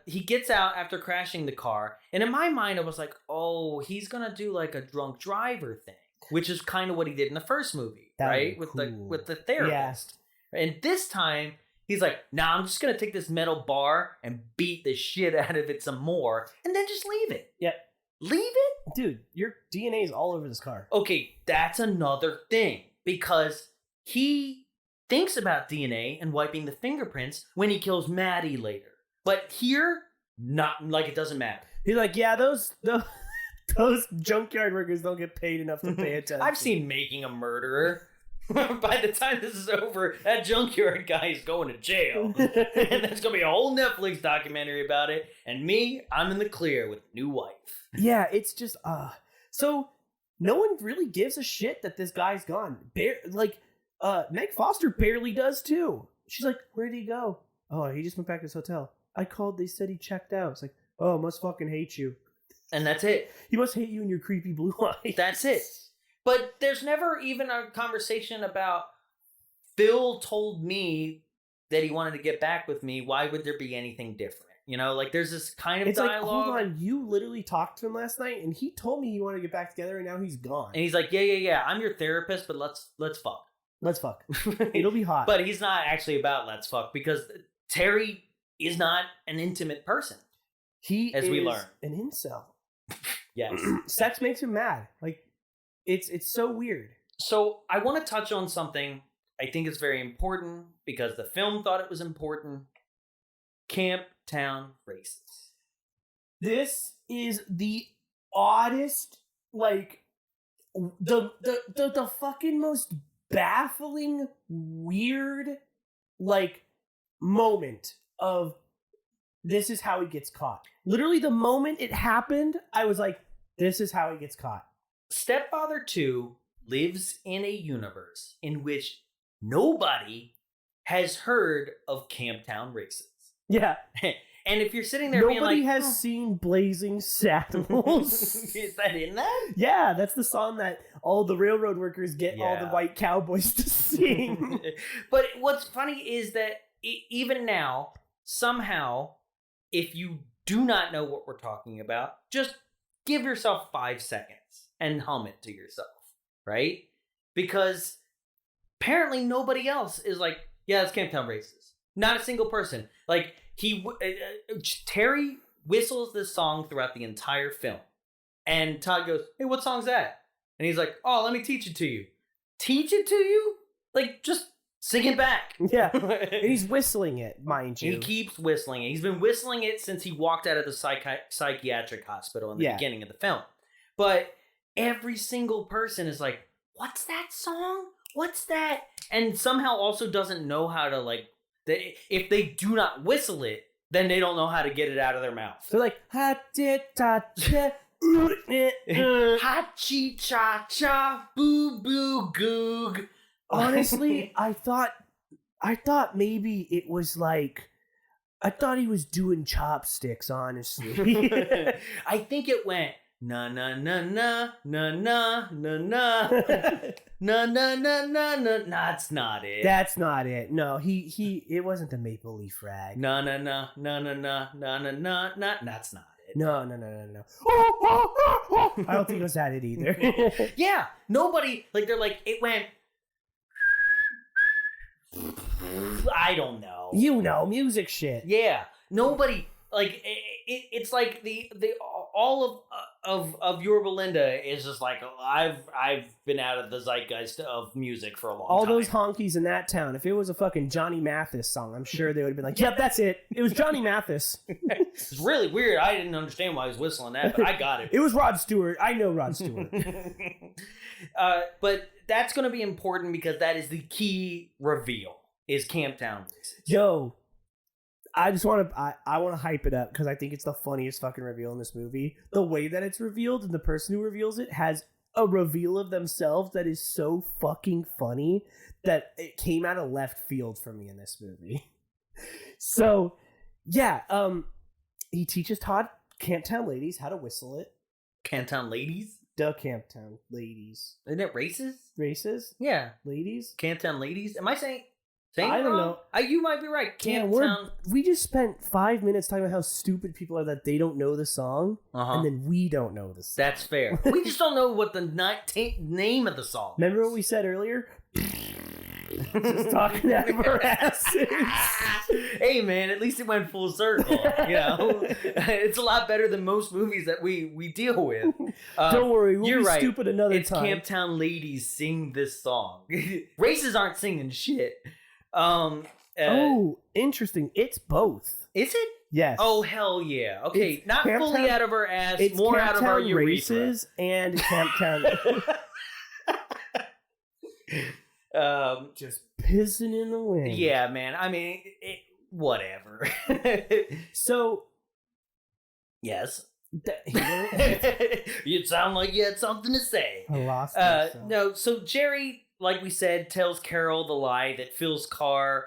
he gets out after crashing the car. And in my mind, I was like, oh, he's going to do like a drunk driver thing, which is kind of what he did in the first movie, right? With the therapist. Yeah. And this time, he's like, nah, I'm just going to take this metal bar and beat the shit out of it some more and then just leave it. Yeah. Leave it? Dude, your DNA is all over this car. Okay, that's another thing. Because he thinks about DNA and wiping the fingerprints when he kills Matty later. But here, not like it doesn't matter. He's like, yeah, those Those junkyard workers don't get paid enough to pay attention. I've seen Making a Murderer. By the time this is over, that junkyard guy is going to jail. And there's going to be a whole Netflix documentary about it. And me, I'm in the clear with new wife. Yeah, it's just, so no one really gives a shit that this guy's gone. Meg Foster barely does too. She's like, where'd he go? Oh, he just went back to his hotel. I called, they said he checked out. It's like, oh, must fucking hate you. And that's it. He must hate you and your creepy blue eyes. That's it. But there's never even a conversation about Phil told me that he wanted to get back with me. Why would there be anything different? You know, like there's this kind of dialogue. Like, hold on, you literally talked to him last night and he told me he wanted to get back together and now he's gone. And he's like, yeah, I'm your therapist, but let's fuck. Let's fuck. It'll be hot. But he's not actually about let's fuck because Terry is not an intimate person. He as is we learn. An incel. Yes. Sex makes him mad. Like, it's so weird. So I want to touch on something I think is very important because the film thought it was important. Camptown races. This is the oddest, like, the fucking most baffling, weird, like, moment of this is how he gets caught. Literally, the moment it happened, I was like, this is how he gets caught. Stepfather 2 lives in a universe in which nobody has heard of Camptown races. Yeah. And if you're sitting there nobody being like... has seen Blazing Saddles. Is that in that? Yeah, that's the song that all the railroad workers get all the white cowboys to sing. But what's funny is that even now, somehow, if you do not know what we're talking about, just give yourself 5 seconds and hum it to yourself, right? Because apparently nobody else is like, yeah, it's Camptown races. Not a single person. Like, Terry whistles this song throughout the entire film. And Todd goes, hey, what song's that? And he's like, oh, let me teach it to you. Teach it to you? Like, just sing it back. Yeah. And he's whistling it, mind you. He keeps whistling it. He's been whistling it since he walked out of the psychiatric hospital in the beginning of the film. But every single person is like, what's that song? What's that? And somehow also doesn't know how to, like, if they do not whistle it, then they don't know how to get it out of their mouth. They're like, ha-chi-cha-cha, ha-chi-cha-cha, boo-boo-goog. Honestly, I thought maybe it was like, I thought he was doing chopsticks, honestly. I think it went, na na na na na na na na na na na na na. That's not it. That's not it. No, it wasn't the Maple Leaf Rag. Na na na na na na na na na na. That's not it. No. I don't think it was that it either. Yeah, nobody, like, they're like, it went, I don't know. You know, music shit. Yeah, nobody, like, it's like the all of Your Belinda is just like, I've been out of the zeitgeist of music for a long time. All those honkies in that town, if it was a fucking Johnny Mathis song, I'm sure they would have been like, yep, that's it. It was Johnny Mathis. It's really weird. I didn't understand why he was whistling that, but I got it. It was Rod Stewart. I know Rod Stewart. But that's going to be important because that is the key reveal, is Camptown races. Yo, I just want to I want to hype it up because I think it's the funniest fucking reveal in this movie. The way that it's revealed and the person who reveals it has a reveal of themselves that is so fucking funny that it came out of left field for me in this movie. So, yeah, he teaches Todd Camptown ladies how to whistle it. Camptown ladies? The Camptown ladies. Isn't it races? Races? Yeah. Ladies? Camptown ladies? Am I saying I don't know. You might be right. We just spent 5 minutes talking about how stupid people are that they don't know the song, and then we don't know the song. That's fair. We just don't know what the name of the song is. Remember what we said earlier? Just talking out of our asses. Hey, man, at least it went full circle. You know, it's a lot better than most movies that we deal with. Don't worry, we'll be right. stupid another time. It's Camptown ladies sing this song. Races aren't singing shit. Interesting. It's both. Is it? Yes. Oh, hell yeah. Okay, It's not Camptown- fully out of our ass, It's more out of our Camptown urethra. races and Camptown just pissing in the wind. Yeah, man. I mean, whatever. So, yes. I You sound like you had something to say. lost myself. No, so Jerry, like we said, tells Carol the lie that Phil's car,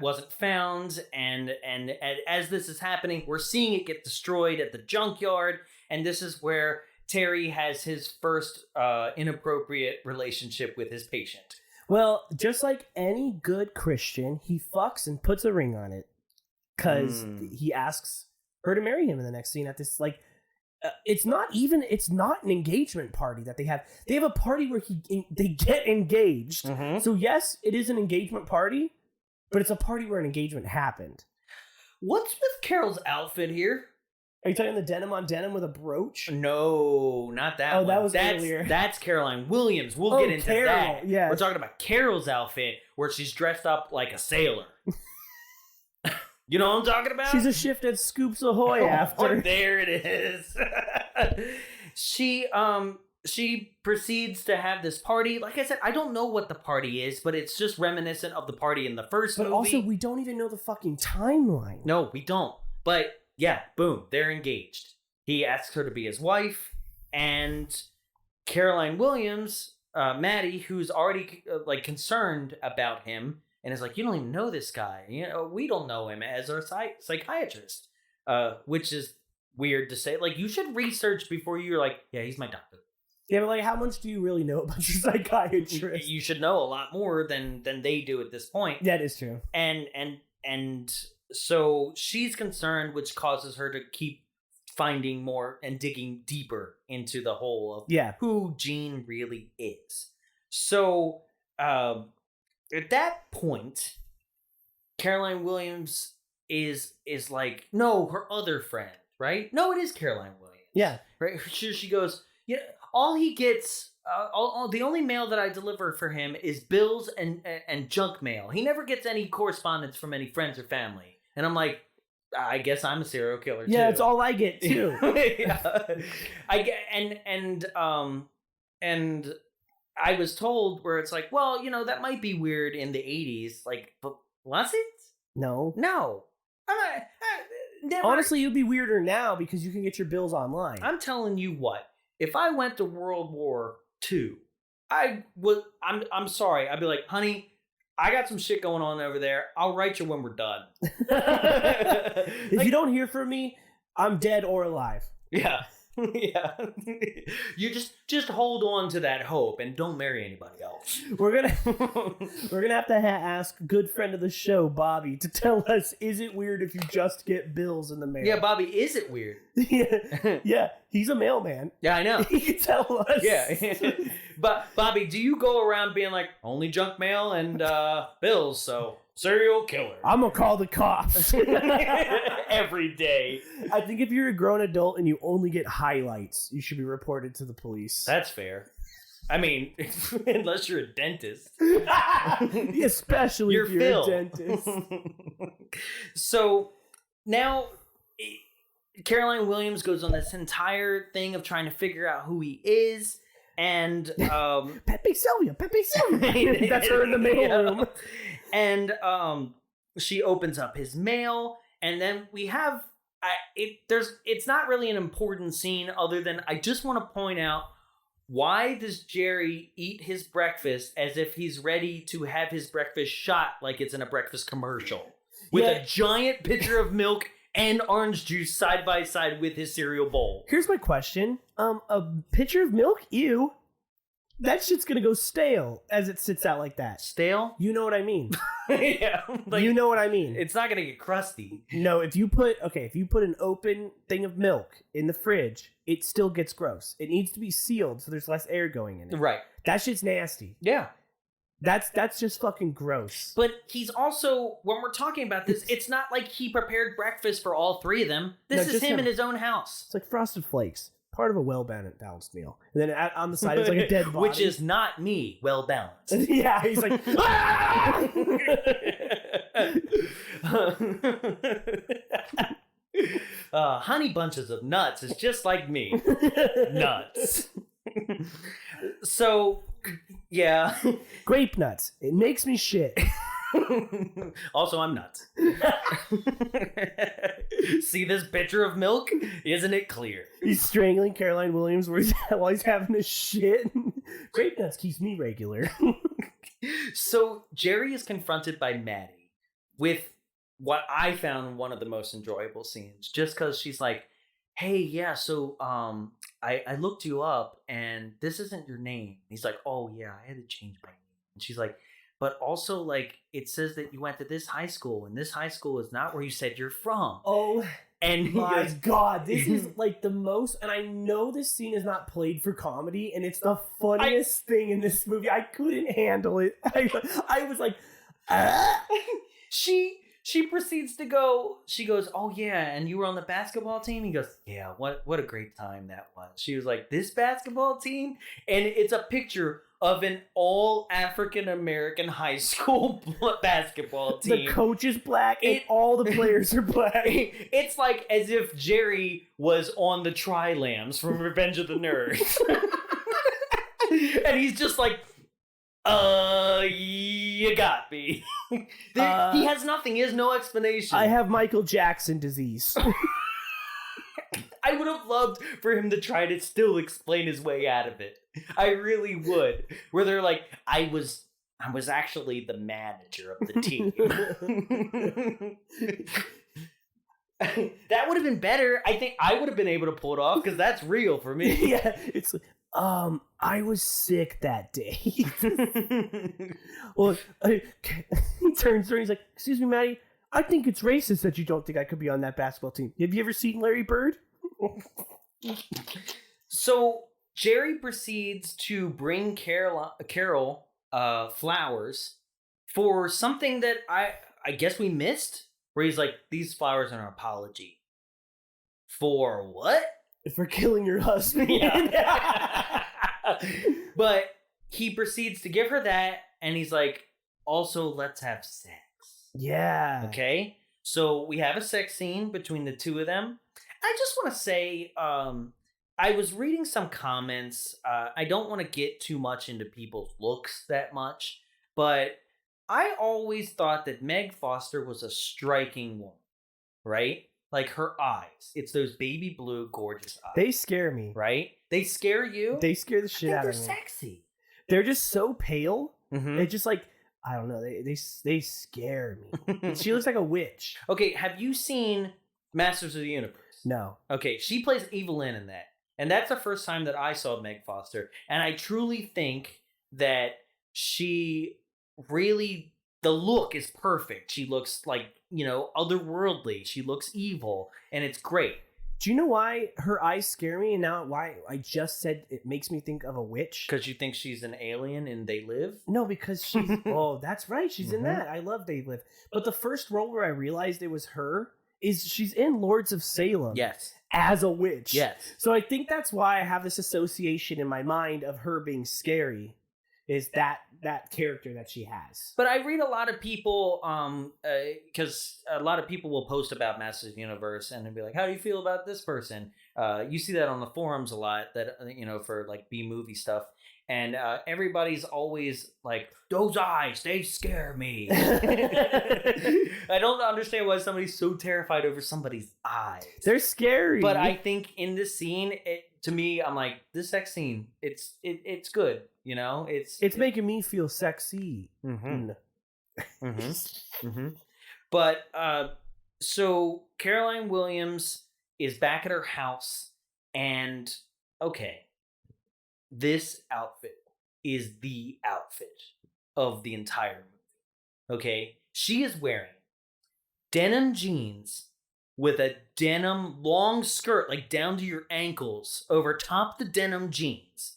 wasn't found, and as this is happening, we're seeing it get destroyed at the junkyard, and this is where Terry has his first inappropriate relationship with his patient. Well, just like any good Christian, he fucks and puts a ring on it because he asks her to marry him in the next scene at this, like, it's not an engagement party that they have. They have a party where they get engaged. Mm-hmm. So yes, it is an engagement party, but it's a party where an engagement happened. What's with Carol's outfit here? Are you talking the denim on denim with a brooch? No, not that Oh, one. that was earlier. That's Caroline Williams. We'll get into Carol, that. yes. We're talking about Carol's outfit where she's dressed up like a sailor. You know what I'm talking about? She's a shift at Scoops Ahoy after. There it is. She proceeds to have this party. Like I said, I don't know what the party is, but it's just reminiscent of the party in the first But movie. also, we don't even know the fucking timeline. No, we don't. But yeah, boom, they're engaged. He asks her to be his wife, and Caroline Williams, Matty, who's already concerned about him, and is like, you don't even know this guy. We don't know him as our psychiatrist, which is weird to say. Like, you should research before you're like, yeah, he's my doctor. Yeah, but like, how much do you really know about your psychiatrist? You should know a lot more than they do at this point. That is true. And so she's concerned, which causes her to keep finding more and digging deeper into the whole of who Jean really is. So at that point, Caroline Williams is like, no, her other friend, right? No, it is Caroline Williams. Yeah. Right? She goes, yeah, all he gets, the only mail that I deliver for him is bills and junk mail. He never gets any correspondence from any friends or family. And I'm like, I guess I'm a serial killer too. Yeah, it's all I get too. I get, and I was told where it's like, well, that might be weird in the 80s. Like, but was it? No. Never. Honestly, it would be weirder now because you can get your bills online. I'm telling you what. If I went to World War II, I'm sorry. I'd be like, honey, I got some shit going on over there. I'll write you when we're done. If you don't hear from me, I'm dead or alive. Yeah. Yeah. You just hold on to that hope and don't marry anybody else. We're gonna have to ask good friend of the show, Bobby, to tell us, is it weird if you just get bills in the mail? Yeah, Bobby, is it weird? Yeah, he's a mailman. Yeah, I know. He can tell us. Yeah. But Bobby, do you go around being like, only junk mail and bills, so serial killer? I'm gonna call the cops. Every day. I think if you're a grown adult and you only get highlights, you should be reported to the police. That's fair. I mean, unless you're a dentist. Especially if you're a dentist. So now Caroline Williams goes on this entire thing of trying to figure out who he is. And Pepe Sylvia. That's her in the mail room. And she opens up his mail, and then we have it's not really an important scene other than I just want to point out, why does Jerry eat his breakfast as if he's ready to have his breakfast shot like it's in a breakfast commercial with a giant pitcher of milk and orange juice side by side with his cereal bowl? Here's my question. A pitcher of milk? Ew. That shit's gonna go stale as it sits out like that. Stale? You know what I mean. Yeah. Like, you know what I mean. It's not gonna get crusty. No, if you put an open thing of milk in the fridge, it still gets gross. It needs to be sealed so there's less air going in it. Right. That shit's nasty. Yeah. That's just fucking gross. But he's also, when we're talking about this, it's not like he prepared breakfast for all three of them. This is him in his own house. It's like Frosted Flakes. Part of a well-balanced meal. And then on the side, it's like a dead body. Which is not me, well-balanced. Yeah, he's like, ah! Honey bunches of nuts is just like me. Nuts. So, yeah. Grape nuts. It makes me shit. Also, I'm nuts. See this pitcher of milk? Isn't it clear? He's strangling Caroline Williams while he's having a shit. Grape nuts keeps me regular. So Jerry is confronted by Matty with what I found one of the most enjoyable scenes, just because she's like, hey, yeah, so I looked you up and this isn't your name. He's like, oh yeah, I had to change my name. And she's like, but also, like, it says that you went to this high school, and this high school is not where you said you're from. Oh, and my God. This is, like, the most... And I know this scene is not played for comedy, and it's the funniest thing in this movie. I couldn't handle it. I was like... Ah. She proceeds to go... She goes, oh, yeah, and you were on the basketball team? He goes, yeah, what a great time that was. She was like, this basketball team? And it's a picture of an all African-American high school basketball team. The coach is black and all the players are black. It's like as if Jerry was on the Tri-Lambs from Revenge of the Nerds. And he's just like, you got me. He has nothing. He has no explanation. I have Michael Jackson disease. I would have loved for him to try to still explain his way out of it. I really would. Where they're like, I was actually the manager of the team. That would have been better. I think I would have been able to pull it off because that's real for me. Yeah, it's I was sick that day. Well, he turns around. He's like, "Excuse me, Matty. I think it's racist that you don't think I could be on that basketball team. Have you ever seen Larry Bird?" So Jerry proceeds to bring Carol flowers for something that I guess we missed. Where he's like, "These flowers are an apology." For what? For killing your husband. Yeah. But he proceeds to give her that, and he's like, also, let's have sex. Yeah. Okay? So we have a sex scene between the two of them. I just want to say, I was reading some comments. I don't want to get too much into people's looks that much, but I always thought that Meg Foster was a striking woman, right? Like her eyes. It's those baby blue, gorgeous eyes. They scare me. Right? They scare you? They scare the shit out of me. They're sexy. They're just so pale. Mm-hmm. They just like, I don't know. They scare me. She looks like a witch. Okay, have you seen Masters of the Universe? No. Okay, she plays Evelyn in that. And that's the first time that I saw Meg Foster. And I truly think that she really, the look is perfect. She looks like, otherworldly. She looks evil. And it's great. Do you know why her eyes scare me? And now why I just said it makes me think of a witch? Because you think she's an alien in They Live? No, because she's... oh, that's right. She's in that. I love They Live. But the first role where I realized it was her is she's in Lords of Salem. Yes. As a witch. Yes. So I think that's why I have this association in my mind of her being scary, is that character that she has. But I read a lot of people, because a lot of people will post about Masters of the Universe and they'll be like, how do you feel about this person? You see that on the forums a lot, that, for like B-movie stuff. And everybody's always like, those eyes, they scare me. I don't understand why somebody's so terrified over somebody's eyes. They're scary. But I think in this scene, to me, I'm like, this sex scene, it's good. It's making me feel sexy. Mm-hmm. Mm-hmm. Mm-hmm. But so Caroline Williams is back at her house, and okay, this outfit is the outfit of the entire movie. Okay, she is wearing denim jeans with a denim long skirt, like down to your ankles, over top the denim jeans,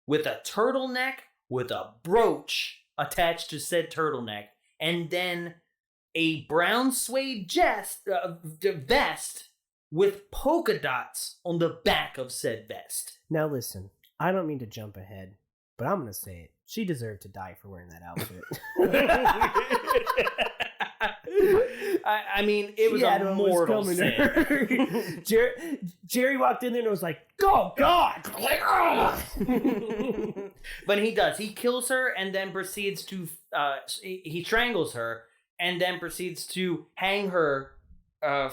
with a turtleneck with a brooch attached to said turtleneck, and then a brown suede vest with polka dots on the back of said vest. Now listen, I don't mean to jump ahead, but I'm going to say it. She deserved to die for wearing that outfit. I mean, it was a mortal sin. Jerry walked in there and was like, "Go, God!" But he does. He kills her and then proceeds to, he strangles her and then proceeds to hang her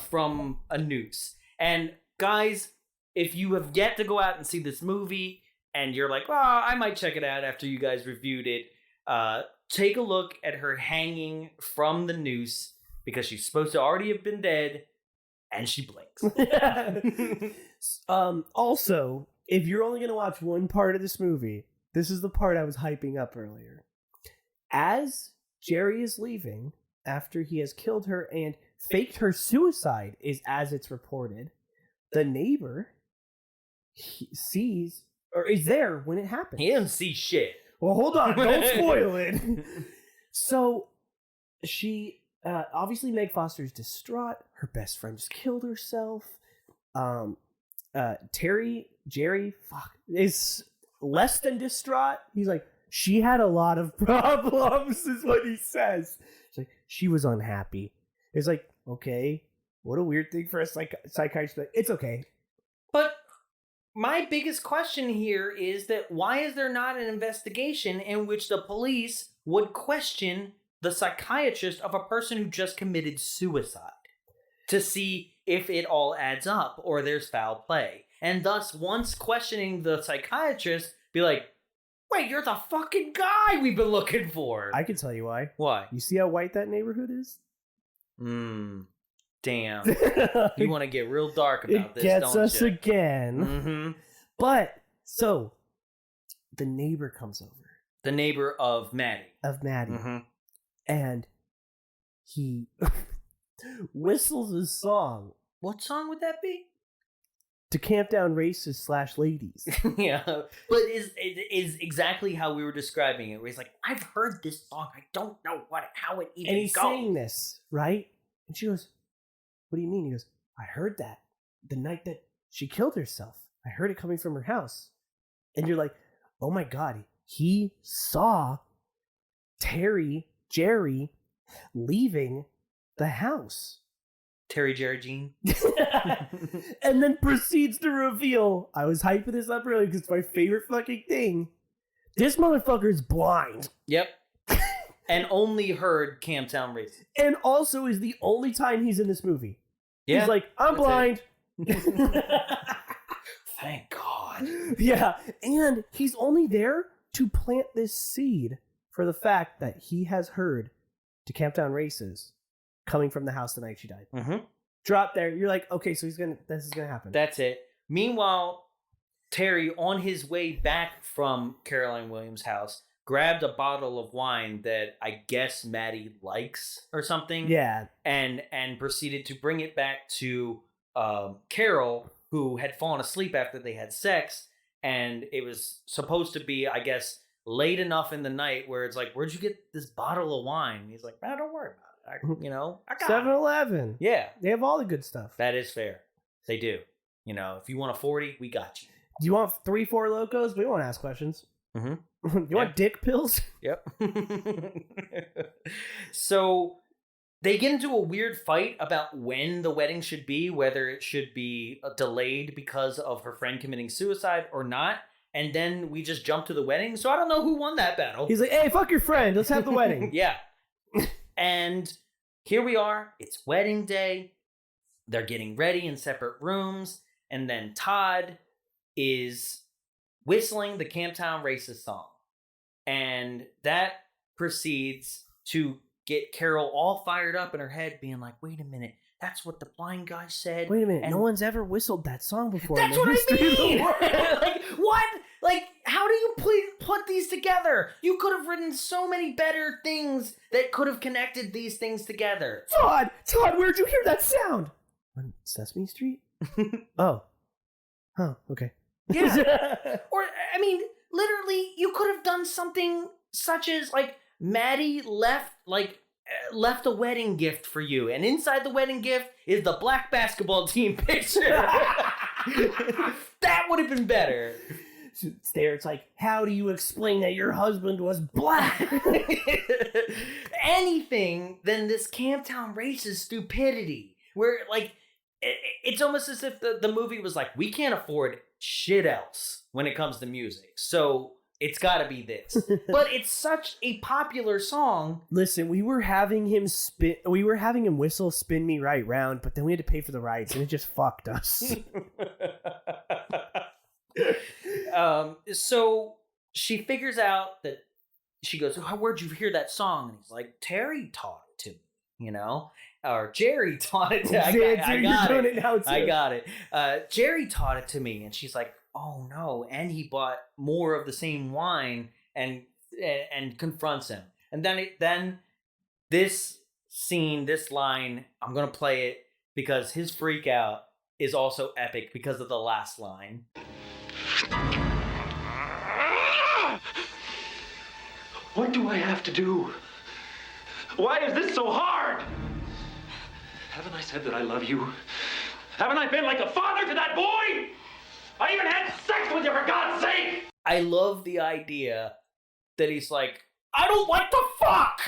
from a noose. And guys, if you have yet to go out and see this movie and you're like, "Oh, I might check it out after you guys reviewed it," take a look at her hanging from the noose because she's supposed to already have been dead, and she blinks. Also, if you're only going to watch one part of this movie, this is the part I was hyping up earlier. As Jerry is leaving, after he has killed her and faked her suicide, is as it's reported, the neighbor sees, or is there when it happens. He doesn't see shit. Well, hold on. Don't spoil it. So, she, obviously Meg Foster's distraught. Her best friend just killed herself. Jerry, is less than distraught. He's like, she had a lot of problems, is what he says. It's like, she was unhappy. It's like, okay, what a weird thing for a psychiatrist. It's okay. But my biggest question here is that why is there not an investigation in which the police would question the psychiatrist of a person who just committed suicide to see if it all adds up or there's foul play? And thus, once questioning the psychiatrist, be like, wait, you're the fucking guy we've been looking for. I can tell you why. Why? You see how white that neighborhood is? Damn. You want to get real dark about this, don't you? It gets us you? again. Mm-hmm. But, so, the neighbor comes over. The neighbor of Matty. Mm-hmm. And he whistles a song. What song would that be? To camp down racists / ladies. Yeah. But it is exactly how we were describing it. Where he's like, I've heard this song. I don't know how it even goes. And he's saying this, right? And she goes, what do you mean? He goes, I heard that the night that she killed herself. I heard it coming from her house. And you're like, oh my God, he saw Jerry leaving the house. Jerry Jean. And then proceeds to reveal, I was hyping this up earlier because it's my favorite fucking thing. This motherfucker's blind. Yep. And only heard Camptown Race. And also is the only time he's in this movie. Yeah, he's like, I'm blind. Thank God. Yeah. And he's only there to plant this seed for the fact that he has heard To Camptown Races coming from the house the night she died. Mm-hmm. Drop there. You're like, okay, so this is gonna happen. That's it. Meanwhile, Terry, on his way back from Caroline Williams' house, grabbed a bottle of wine that I guess Matty likes or something. Yeah. And proceeded to bring it back to Carol, who had fallen asleep after they had sex. And it was supposed to be, I guess, late enough in the night where it's like, where'd you get this bottle of wine? And he's like, man, don't worry about it. I got 7-Eleven. Yeah. They have all the good stuff. That is fair. They do. If you want a 40, we got you. Do you want 3-4 Locos? We won't ask questions. Mm-hmm. You want dick pills? Yep. So they get into a weird fight about when the wedding should be, whether it should be delayed because of her friend committing suicide or not. And then we just jump to the wedding. So I don't know who won that battle. He's like, hey, fuck your friend. Let's have the wedding. Yeah. And here we are. It's wedding day. They're getting ready in separate rooms. And then Todd is whistling the Camptown Races song. And that proceeds to get Carol all fired up in her head, being like, wait a minute, that's what the blind guy said. Wait a minute, and no one's ever whistled that song before. That's what I mean! Like, what? Like, how do you put these together? You could have written so many better things that could have connected these things together. Todd, where'd you hear that sound? On Sesame Street? Oh. Huh, okay. Yeah. Or, I mean, literally, you could have done something such as, like, Matty left a wedding gift for you, and inside the wedding gift is the black basketball team picture. That would have been better. there. It's like, how do you explain that your husband was black? Anything than this Camptown racist stupidity, where like it's almost as if the movie was like, we can't afford shit else when it comes to music, so it's got to be this. But it's such a popular song. Listen, we were having him whistle "Spin Me Right Round," but then we had to pay for the rights, and it just fucked us. So she figures out that she goes, where'd you hear that song? And he's like, Terry taught it to me, or Jerry taught it to me. I got it. Jerry taught it to me. And she's like, oh no. And he bought more of the same wine and confronts him. And then this scene, this line, I'm going to play it because his freak out is also epic because of the last line. What do I have to do? Why is this so hard? Haven't I said that I love you? Haven't I been like a father to that boy? I even had sex with you, for God's sake! I love the idea that he's like, I don't like to fuck!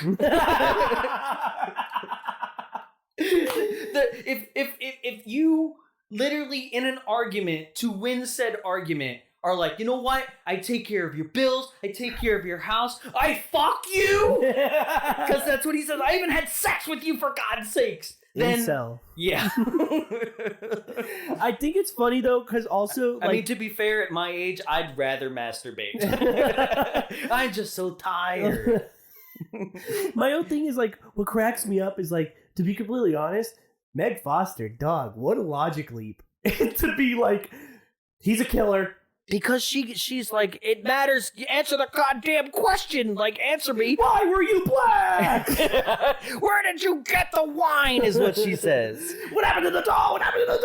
If you literally in an argument to win said argument are like, you know what? I take care of your bills. I take care of your house. I fuck you! Because that's what he says. I even had sex with you, for God's sakes. Then, Incel. Yeah. I think it's funny, though, because also... I mean, to be fair, at my age, I'd rather masturbate. I'm just so tired. My own thing is, like, what cracks me up is, like, to be completely honest, Meg Foster, dog, what a logic leap. To be like, he's a killer. Because she's like, it matters. Answer the goddamn question. Like, answer me. Why were you black? Where did you get the wine? Is what she says. What happened to the doll? What happened to the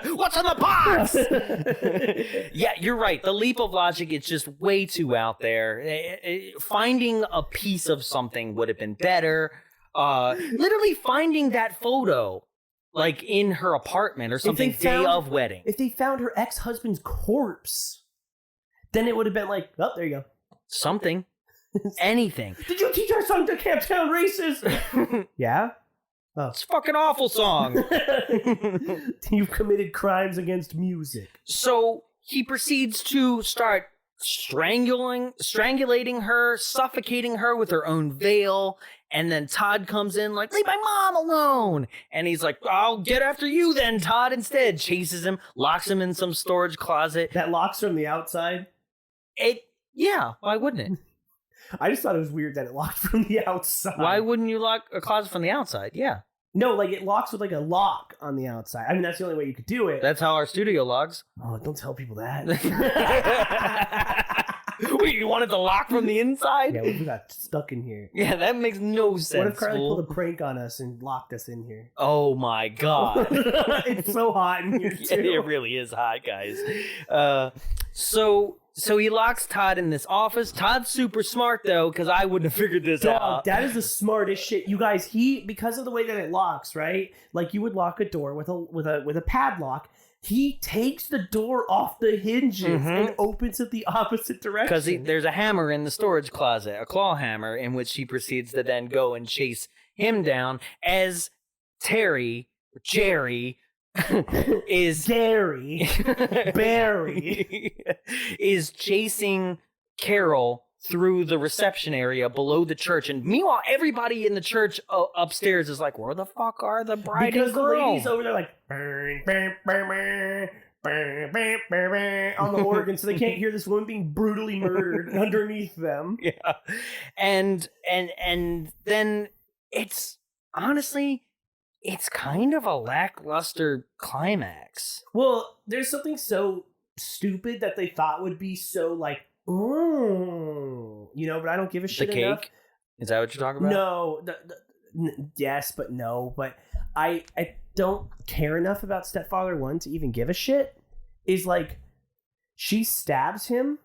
doll? What's in the box? Yeah, you're right. The leap of logic is just way too out there. Finding a piece of something would have been better. Literally finding that photo. Like in her apartment or something, day of wedding. If they found her ex-husband's corpse, then it would have been like, oh, there you go. Something. Anything. Did you teach our son to Camptown racist? Yeah? Oh. It's a fucking awful song. You've committed crimes against music. So he proceeds to start strangulating her, suffocating her with her own veil. And then Todd comes in like, leave my mom alone. And he's like, I'll get after you then, Todd, instead. Chases him, locks him in some storage closet. That locks from the outside? Yeah, why wouldn't it? I just thought it was weird that it locked from the outside. Why wouldn't you lock a closet from the outside? Yeah. No, like it locks with like a lock on the outside. I mean, that's the only way you could do it. That's how our studio logs. Oh, don't tell people that. Wait, you wanted to lock from the inside? Yeah, we got stuck in here. Yeah, that makes no sense. What if Carly pulled a prank on us and locked us in here? Oh my God. It's so hot in here, too. It really is hot, guys. So he locks Todd in this office. Todd's super smart, though, because I wouldn't have figured this out. That is the smartest shit. You guys, because of the way that it locks, right? Like you would lock a door with a padlock. He takes the door off the hinges and opens it the opposite direction. Because there's a hammer in the storage closet, a claw hammer, in which he proceeds to then go and chase him down as Jerry is Barry is chasing Carol through the reception area below the church, and meanwhile everybody in the church upstairs is like, where the fuck are the bride and girl? The ladies over there like on the organ, so they can't hear this woman being brutally murdered underneath them. Yeah. And then it's honestly, it's kind of a lackluster climax. Well, there's something so stupid that they thought would be so like, but I don't give a shit enough. The cake? Is that what you're talking about? No. Yes, but no. But I don't care enough about Stepfather 1 to even give a shit. Is like, she stabs him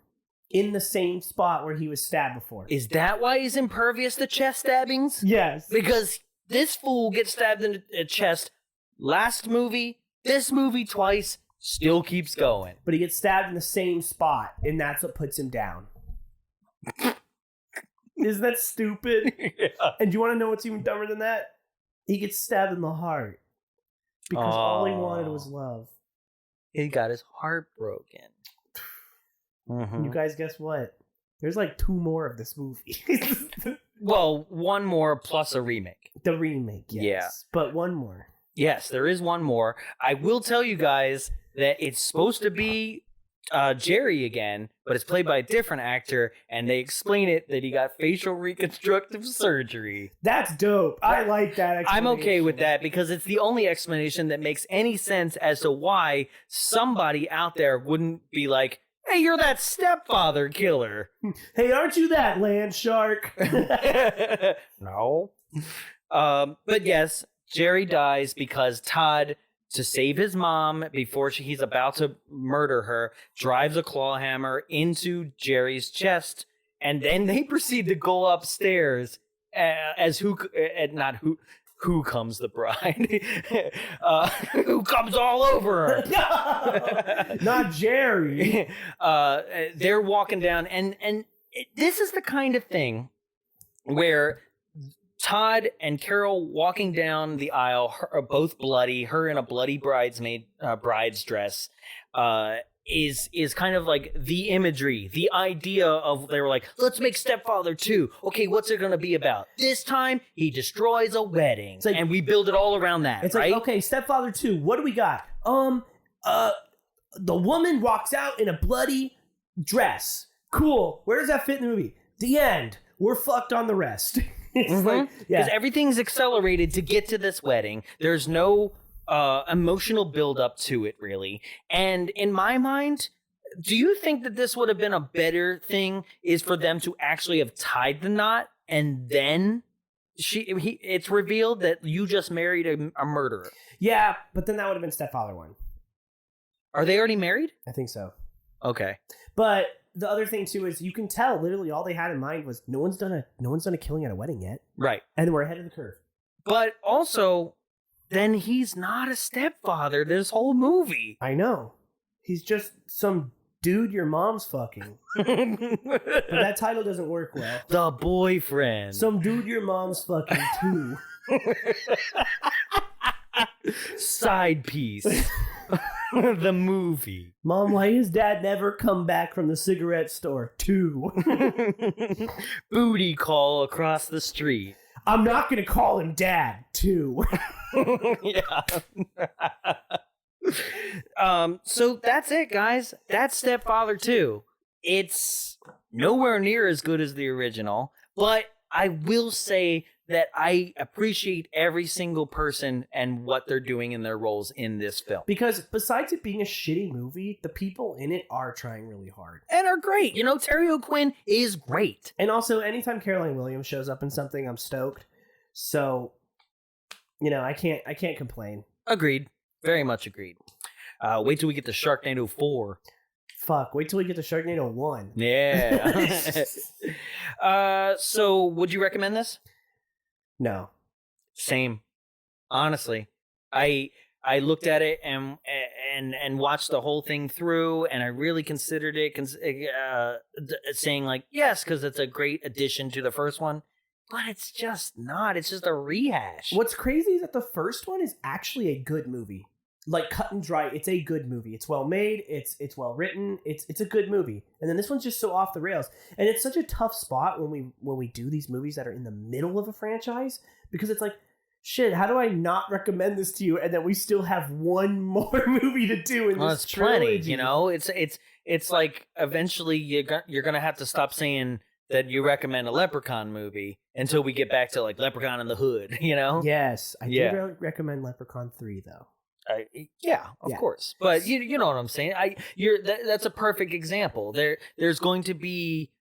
in the same spot where he was stabbed before. Is that why he's impervious to chest stabbings? Yes. Because this fool gets stabbed in the chest last movie, this movie twice, still keeps going. But he gets stabbed in the same spot, and that's what puts him down. Isn't that stupid? Yeah. And do you want to know what's even dumber than that? He gets stabbed in the heart. Because all he wanted was love. He got his heart broken. You guys, guess what? There's like 2 more of this movie. Well, 1 more plus a remake. The remake, yes. Yeah. But 1 more. Yes, there is 1 more. I will tell you guys that it's supposed to be Jerry again, but it's played by a different actor, and they explain it that he got facial reconstructive surgery. That's dope. I like that explanation. I'm okay with that because it's the only explanation that makes any sense as to why somebody out there wouldn't be like, hey, you're that stepfather killer. Hey, aren't you that land shark? No. But yes, Jerry dies because Todd, to save his mom before he's about to murder her, drives a claw hammer into Jerry's chest, and then they proceed to go upstairs as who comes the bride, who comes all over her. Not Jerry. They're walking down, and this is the kind of thing where Todd and Carol walking down the aisle, both bloody, her in a bloody bride's dress, is kind of like the imagery, the idea of, they were like, let's make Stepfather 2. Okay, what's it going to be about? This time, he destroys a wedding, like, and we build it all around that, it's right? Like, okay, Stepfather 2, what do we got? The woman walks out in a bloody dress. Cool. Where does that fit in the movie? The end. We're fucked on the rest. Because everything's accelerated to get to this wedding. There's no emotional build-up to it, really. And in my mind, do you think that this would have been a better thing is for them to actually have tied the knot and then it's revealed that you just married a murderer? Yeah, but then that would have been Stepfather 1. Are they already married? I think so. Okay. But the other thing too is you can tell literally all they had in mind was no one's done a killing at a wedding yet. Right. And we're ahead of the curve. But also, then he's not a stepfather this whole movie. I know. He's just some dude your mom's fucking. But that title doesn't work well. The boyfriend. Some dude your mom's fucking too. Side piece. The movie. Mom, why does Dad never come back from the cigarette store? 2. Booty call across the street. I'm not going to call him Dad. 2. Yeah. So that's it, guys. That's Stepfather 2. It's nowhere near as good as the original, but I will say that I appreciate every single person and what they're doing in their roles in this film. Because besides it being a shitty movie, the people in it are trying really hard. And are great. You know, Terry O'Quinn is great. And also, anytime Caroline Williams shows up in something, I'm stoked. So, you know, I can't complain. Agreed. Very much agreed. Wait till we get to Sharknado 4. Fuck, wait till we get to Sharknado 1. Yeah. So, would you recommend this? No. Same. Honestly. I looked at it and watched the whole thing through, and I really considered it, saying like, yes, because it's a great addition to the first one. But it's just not. It's just a rehash. What's crazy is that the first one is actually a good movie. Like, cut and dry, it's a good movie. It's well made, it's well written, it's a good movie. And then this one's just so off the rails. And it's such a tough spot when we do these movies that are in the middle of a franchise, because it's like, shit, how do I not recommend this to you? And then we still have one more movie to do in this trilogy. Plenty, you know? It's like eventually you're gonna have to stop saying that you recommend a Leprechaun movie until we get back to like Leprechaun in the Hood, you know? Yes, I do recommend Leprechaun 3 though. Yeah, of course. But you know what I'm saying. That's a perfect example. There's going to be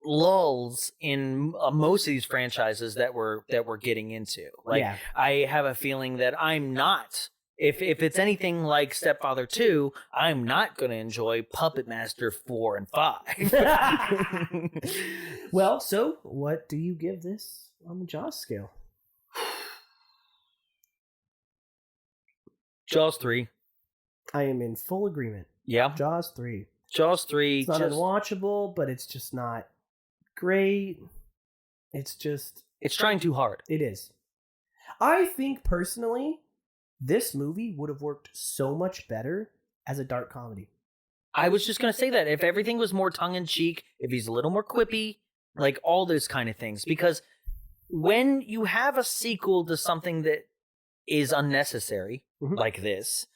lulls in most of these franchises that we're getting into. Like, I have a feeling that I'm not. If it's anything like Stepfather 2, I'm not going to enjoy Puppet Master 4 and 5. Well, so what do you give this on the Jaws scale? Jaws 3. I am in full agreement. Yeah. Jaws 3. Jaws 3. It's not unwatchable, but it's just not great. It's trying too hard. It is. I think, personally, this movie would have worked so much better as a dark comedy. I was just going to say that. If everything was more tongue-in-cheek, if he's a little more quippy, like all those kind of things. Because when you have a sequel to something that is unnecessary, like this,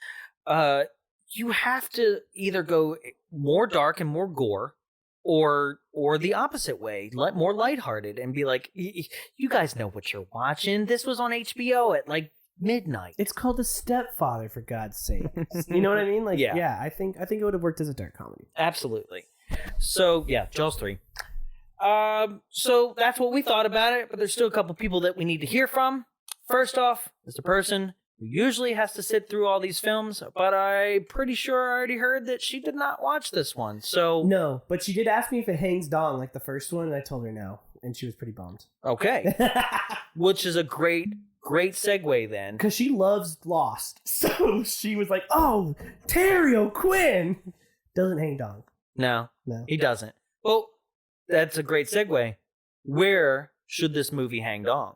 you have to either go more dark and more gore, or the opposite way, more lighthearted, and be like, you guys know what you're watching. This was on HBO at like midnight. It's called The Stepfather, for God's sake. You know what I mean? Like, yeah, I think it would have worked as a dark comedy. Absolutely. So yeah, Jaws 3. So that's what we thought about it, but there's still a couple people that we need to hear from. First off is the person who usually has to sit through all these films, but I'm pretty sure I already heard that she did not watch this one. So no, but she did ask me if it hangs dong like the first one, and I told her no, and she was pretty bummed. Okay. Which is a great segue then. Because she loves Lost. So she was like, oh, Terry O'Quinn doesn't hang dong. No, he doesn't. Well, that's a great segue. Where should this movie hang dong?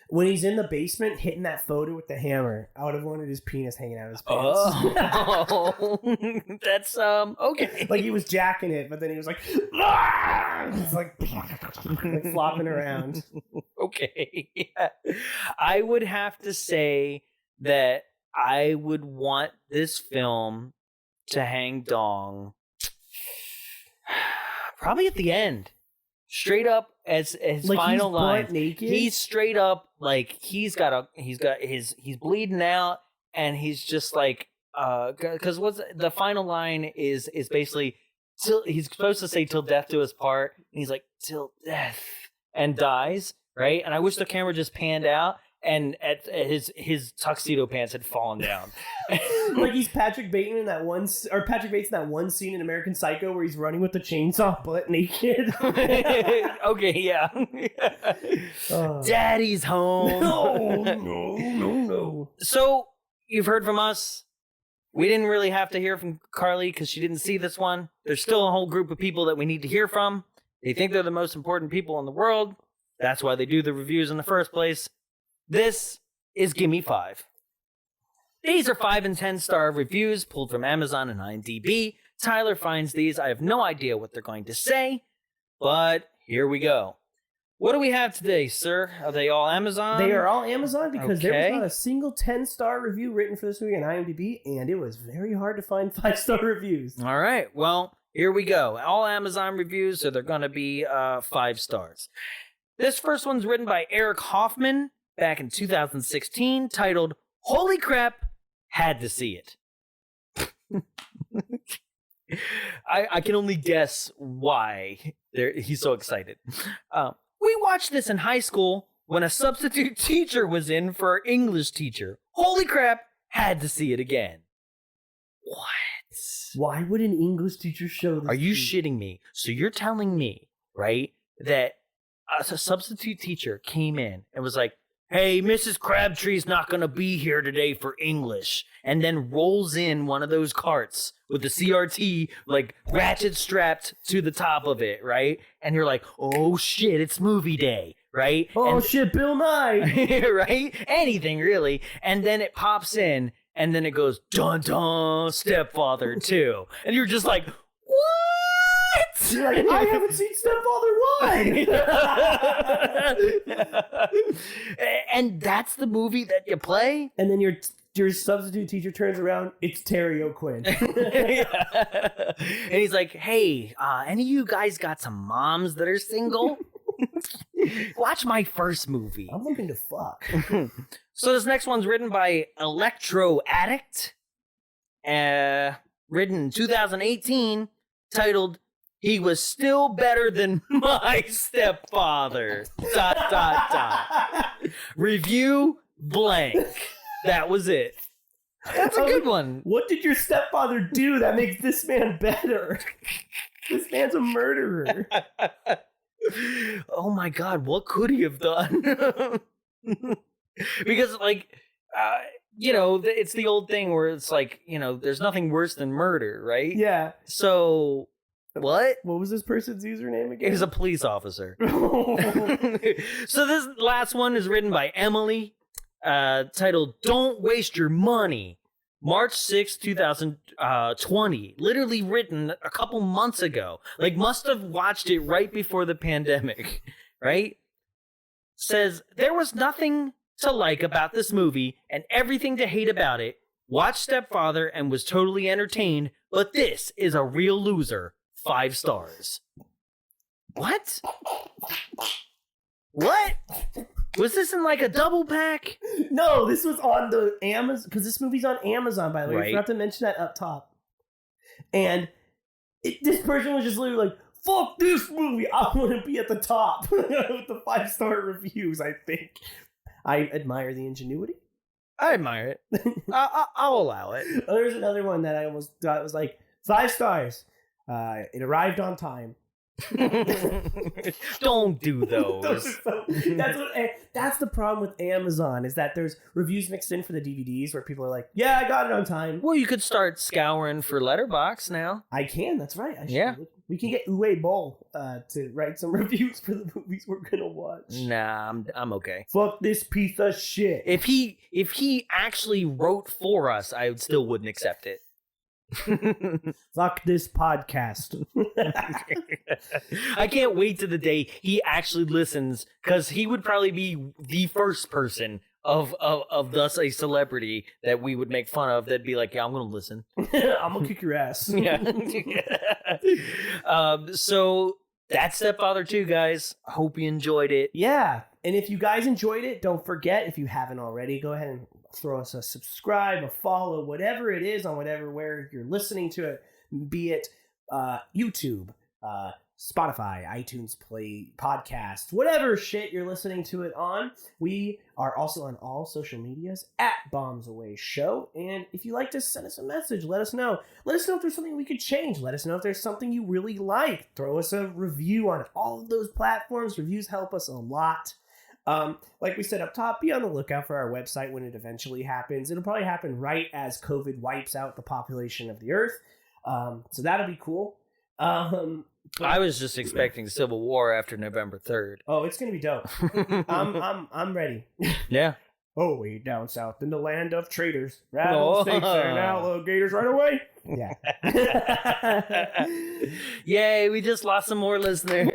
When he's in the basement hitting that photo with the hammer, I would have wanted his penis hanging out of his pants. Oh, that's okay. Like he was jacking it, but then he was like, it's like flopping around. Okay, yeah. I would have to say that I would want this film to hang dong probably at the end. Straight up as his like final line. He's straight up like he's bleeding out, and he's just like because what's the final line is basically he's supposed to say till death do us part, and he's like till death, and dies, right? And I wish the camera just panned out and at his tuxedo pants had fallen down. Like he's Patrick Bateman in that one, or Patrick Bates in that one scene in American Psycho where he's running with the chainsaw butt naked. Okay, yeah. Daddy's home. No. So you've heard from us. We didn't really have to hear from Carly because she didn't see this one. There's still a whole group of people that we need to hear from. They think they're the most important people in the world. That's why they do the reviews in the first place. This is Gimme 5. These are 5 and 10 star reviews pulled from Amazon and IMDb. Tyler finds these. I have no idea what they're going to say, but here we go. What do we have today, sir? Are they all Amazon? They are all Amazon because there was not a single 10-star review written for this movie on IMDb, and it was very hard to find 5-star reviews. All right. Well, here we go. All Amazon reviews, so they're going to be 5 stars. This first one's written by Eric Hoffman back in 2016, titled, Holy Crap, Had to See It. I can only guess why he's so excited. We watched this in high school when a substitute teacher was in for our English teacher. Holy crap, had to see it again. What? Why would an English teacher show this? Are you shitting me? So you're telling me, right, that a substitute teacher came in and was like, hey, Mrs. Crabtree's not going to be here today for English, and then rolls in one of those carts with the CRT, like, ratchet strapped to the top of it, right? And you're like, oh, shit, it's movie day, right? Oh, shit, Bill Nye! Right? Anything, really. And then it pops in, and then it goes, dun-dun, Stepfather 2. And you're just like, what? You're like, I haven't seen Stepfather 1! And that's the movie that you play? And then your substitute teacher turns around, it's Terry O'Quinn. And he's like, hey, any of you guys got some moms that are single? Watch my first movie. I'm looking to fuck. So this next one's written by Electro Addict, written in 2018, titled, He Was Still Better Than My Stepfather, ... Review blank. That was it. That's a good one. What did your stepfather do that makes this man better? This man's a murderer. Oh my God, what could he have done? Because, like, it's the old thing where it's like, there's nothing worse than murder, right? Yeah. So, what? What was this person's username again? He was a police officer. So this last one is written by Emily, titled "Don't Waste Your Money." March 6, 2020. Literally written a couple months ago. Like, must have watched it right before the pandemic, right? Says, there was nothing to like about this movie and everything to hate about it. Watched Stepfather and was totally entertained, but this is a real loser. 5 stars. What? What? Was this in like a double pack? No, this was on the Amazon, because this movie's on Amazon, by the way. Right. I forgot to mention that up top. And this person was just literally like, fuck this movie, I want to be at the top with the 5-star reviews, I think. I admire the ingenuity. I admire it. I'll allow it. There's another one that I almost thought was like, 5 stars. It arrived on time. Don't do those. That's the problem with Amazon, is that there's reviews mixed in for the DVDs where people are like, yeah, I got it on time. Well, you could start scouring for Letterboxd now. I can, that's right. Yeah. We can get Uwe Boll to write some reviews for the movies we're gonna watch. Nah, I'm okay. Fuck this piece of shit. If he actually wrote for us, I still wouldn't accept it. Fuck this podcast. I can't wait to the day he actually listens, because he would probably be the first person of thus a celebrity that we would make fun of that'd be like, yeah, I'm gonna listen. I'm gonna kick your ass. Yeah. So that's Stepfather 2, guys. Hope you enjoyed it. Yeah, and if you guys enjoyed it, don't forget, if you haven't already, go ahead and throw us a subscribe, a follow, whatever it is on where you're listening to it, be it YouTube, Spotify, iTunes Play, Podcasts, whatever shit you're listening to it on. We are also on all social medias at Bombs Away Show. And if you like to send us a message, let us know. Let us know if there's something we could change. Let us know if there's something you really like. Throw us a review on all of those platforms. Reviews help us a lot. Like we said up top, be on the lookout for our website when it eventually happens. It'll probably happen right as COVID wipes out the population of the earth. So that'll be cool. I was just expecting Civil War after November 3rd. Oh, it's gonna be dope. I'm ready. Yeah. Oh, way down south in the land of traitors, rattlesnakes and alligators right away. Yeah. Yay, we just lost some more listeners.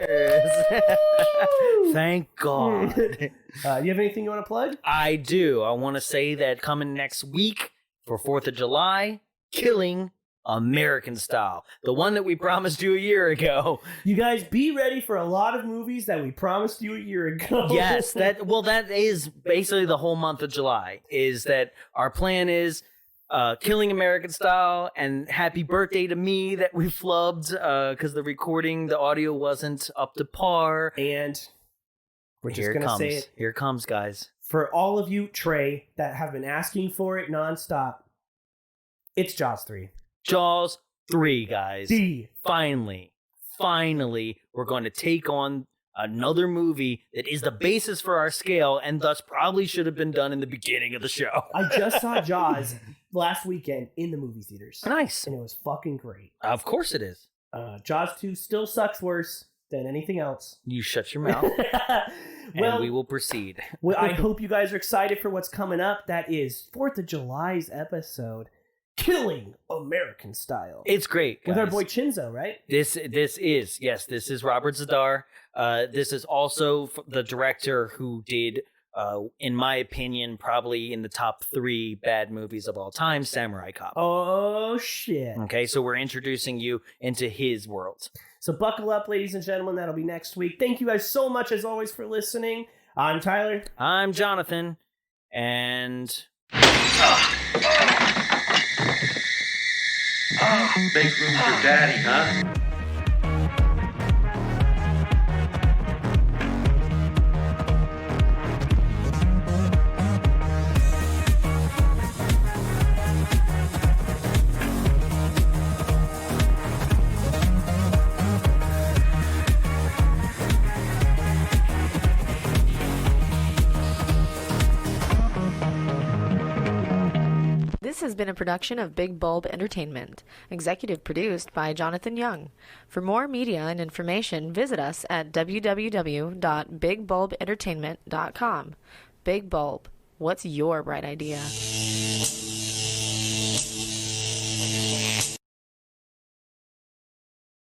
Thank God. You have anything you want to plug? I do. I want to say that coming next week for 4th of July, Killing American Style. The one that we promised you a year ago. You guys be ready for a lot of movies that we promised you a year ago. Yes, that is basically the whole month of July, is that our plan is Killing American Style and Happy Birthday to Me that we flubbed because the audio wasn't up to par. And we're just going to say it. Here it comes, guys. For all of you, Trey, that have been asking for it nonstop, it's Jaws 3. Jaws 3, guys. Finally, we're going to take on another movie that is the basis for our scale and thus probably should have been done in the beginning of the show. I just saw Jaws last weekend in the movie theaters. Nice. And it was fucking great. Of course it is. Jaws 2 still sucks worse than anything else. You shut your mouth. And we will proceed. Well, I hope you guys are excited for what's coming up. That is 4th of July's episode, Killing American Style. It's great, guys. With our boy Chinzo, right? This is Robert Zadar. This is also the director who did, in my opinion, probably in the top 3 bad movies of all time, Samurai Cop. Oh, shit. Okay, so we're introducing you into his world. So buckle up, ladies and gentlemen. That'll be next week. Thank you guys so much, as always, for listening. I'm Tyler. I'm Jonathan. And... Make room for Daddy, huh? This has been a production of Big Bulb Entertainment, executive produced by Jonathan Young. For more media and information, visit us at www.bigbulbentertainment.com. Big Bulb, what's your bright idea?